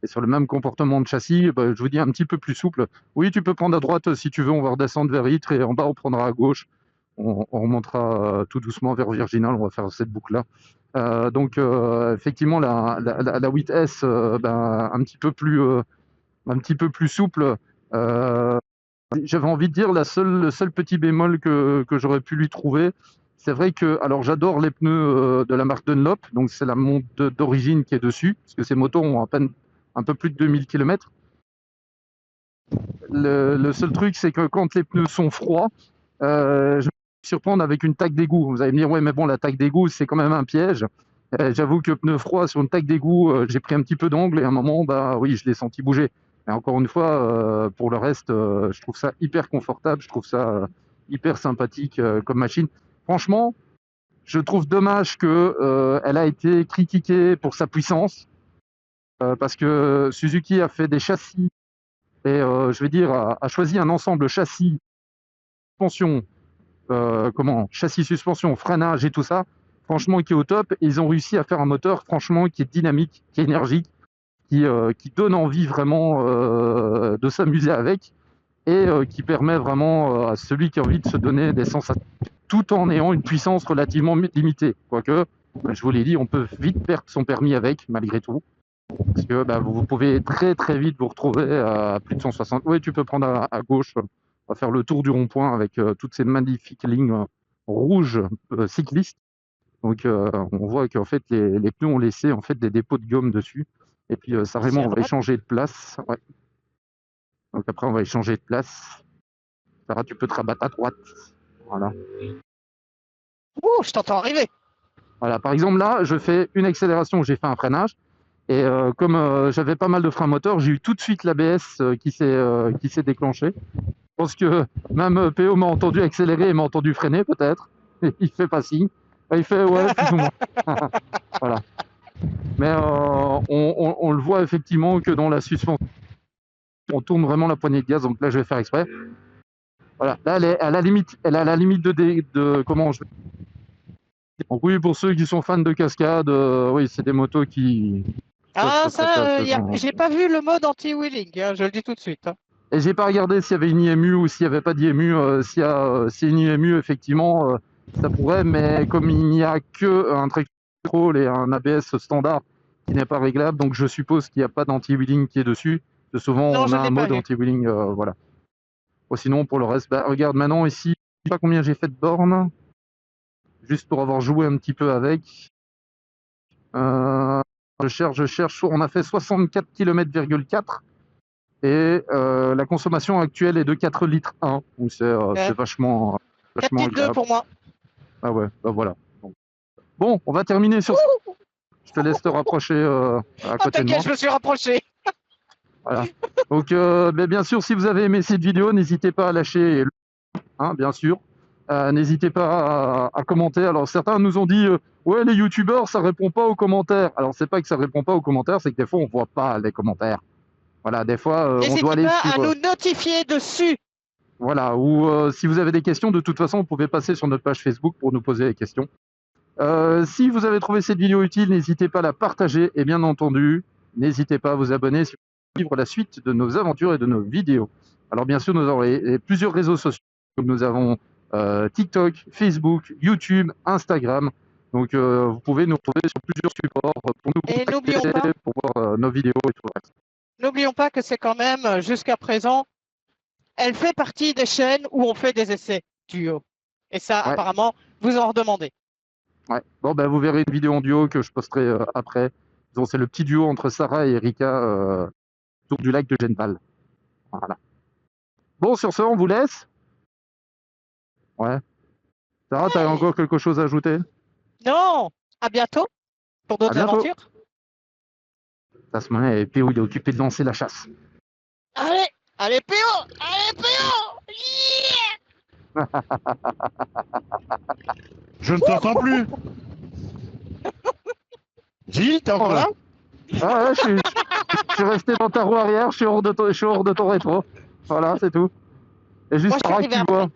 et sur le même comportement de châssis. Je vous dis un petit peu plus souple. Oui, tu peux prendre à droite si tu veux, on va redescendre vers Ytre et en bas on prendra à gauche. On remontera tout doucement vers Virginal, on va faire cette boucle-là. Effectivement, la 8S, un petit peu plus souple. Euh, J'avais envie de dire le seul petit bémol que j'aurais pu lui trouver, c'est vrai que, alors j'adore les pneus de la marque Dunlop, donc c'est la monte d'origine qui est dessus, parce que ces motos ont à peine un peu plus de 2000 km. Le seul truc, c'est que quand les pneus sont froids, je me surprendre avec une taque d'égout. Vous allez me dire, ouais, mais bon, la taque d'égout, c'est quand même un piège. J'avoue que pneu froid sur une taque d'égout, j'ai pris un petit peu d'angle et à un moment, bah oui, je l'ai senti bouger. Et encore une fois, pour le reste, je trouve ça hyper confortable, je trouve ça hyper sympathique comme machine. Franchement, je trouve dommage que elle a été critiquée pour sa puissance, parce que Suzuki a fait des châssis et je vais dire a choisi un ensemble châssis, suspension, châssis, suspension, freinage et tout ça, franchement, qui est au top. Et ils ont réussi à faire un moteur, franchement, qui est dynamique, qui est énergique, qui donne envie vraiment de s'amuser avec et qui permet vraiment à celui qui a envie de se donner des sensations, tout en ayant une puissance relativement limitée. Quoique, je vous l'ai dit, on peut vite perdre son permis avec, malgré tout. Parce que vous pouvez très très vite vous retrouver à plus de 160. Oui, tu peux prendre à gauche, on va faire le tour du rond-point avec toutes ces magnifiques lignes rouges cyclistes. Donc on voit qu'en fait les pneus ont laissé en fait des dépôts de gomme dessus. Et puis ça C'est vraiment, à on va droite. échanger de place. Ouais. Donc après on va échanger de place. Sarah, tu peux te rabattre à droite. Voilà. Ouh, je t'entends arriver. Voilà. Par exemple là, je fais une accélération, j'ai fait un freinage. Et comme j'avais pas mal de freins moteurs, j'ai eu tout de suite l'ABS qui s'est déclenché. Je pense que même PO m'a entendu accélérer et m'a entendu freiner peut-être. Il fait pas signe. Il fait ouais, plus ou moins. Voilà. Mais on le voit effectivement que dans la suspension, on tourne vraiment la poignée de gaz. Donc là, je vais faire exprès. Voilà. Là, elle est à la limite. Elle est à la limite de comment je. Donc oui, pour ceux qui sont fans de cascade, oui, c'est des motos qui peuvent Ah, se prêter à ça, ce genre. j'ai pas vu le mode anti-wheeling, hein, je le dis tout de suite, hein. Et j'ai pas regardé s'il y avait une IMU ou s'il n'y avait pas d'IMU. S'il y a une IMU, effectivement, ça pourrait, mais comme il n'y a que un traction control et un ABS standard qui n'est pas réglable, donc je suppose qu'il n'y a pas d'anti-wheeling qui est dessus. Parce que souvent, Non, on je a ne un l'ai pas mode vu. anti-wheeling, voilà. Sinon, pour le reste, regarde maintenant ici, je sais pas combien j'ai fait de bornes, juste pour avoir joué un petit peu avec. Euh, je cherche, on a fait 64 km,4 et la consommation actuelle est de 4 litres 1, donc c'est vachement, 4 vachement titres 2 agréable. pour moi. Ah ouais, voilà. Bon, on va terminer sur ça. Je te laisse te rapprocher à Ah, côté de t'inquiète, moi. je me suis rapproché. Voilà. Donc, bien sûr, si vous avez aimé cette vidéo, n'hésitez pas à lâcher, hein, bien sûr. N'hésitez pas à commenter. Alors, certains nous ont dit, ouais, les youtubeurs, ça répond pas aux commentaires. Alors, c'est pas que ça répond pas aux commentaires, c'est que des fois, on voit pas les commentaires. Voilà, des fois, on doit N'hésitez aller pas sur. à nous notifier dessus. Voilà, ou si vous avez des questions, de toute façon, vous pouvez passer sur notre page Facebook pour nous poser des questions. Si vous avez trouvé cette vidéo utile, n'hésitez pas à la partager et bien entendu, n'hésitez pas à vous abonner si vous voulez suivre la suite de nos aventures et de nos vidéos. Alors bien sûr, nous avons plusieurs réseaux sociaux. Nous avons TikTok, Facebook, YouTube, Instagram. Donc vous pouvez nous retrouver sur plusieurs supports pour nous Et contacter, pour voir nos vidéos et tout le reste. n'oublions pas que c'est quand même, jusqu'à présent, elle fait partie des chaînes où on fait des essais duo. Et ça, Ouais, apparemment, vous en redemandez. ouais. Bon, vous verrez une vidéo en duo que je posterai après. Donc, c'est le petit duo entre Sarah et Erika autour du lac de Genval. Voilà. Bon, sur ce, on vous laisse. Ouais. Sarah, t'as Ouais. encore quelque chose à ajouter? Non, à bientôt pour À d'autres bientôt. aventures. À ce moment-là, PO, il est occupé de lancer la chasse. Allez, allez PO, allez PO. Yeah. Je ne t'entends plus. Gilles, t'es encore là? Ah ouais, je suis resté dans ta roue arrière, je suis hors de ton rétro. Voilà, c'est tout. Et juste Moi, je suis par là que arrivé tu vois.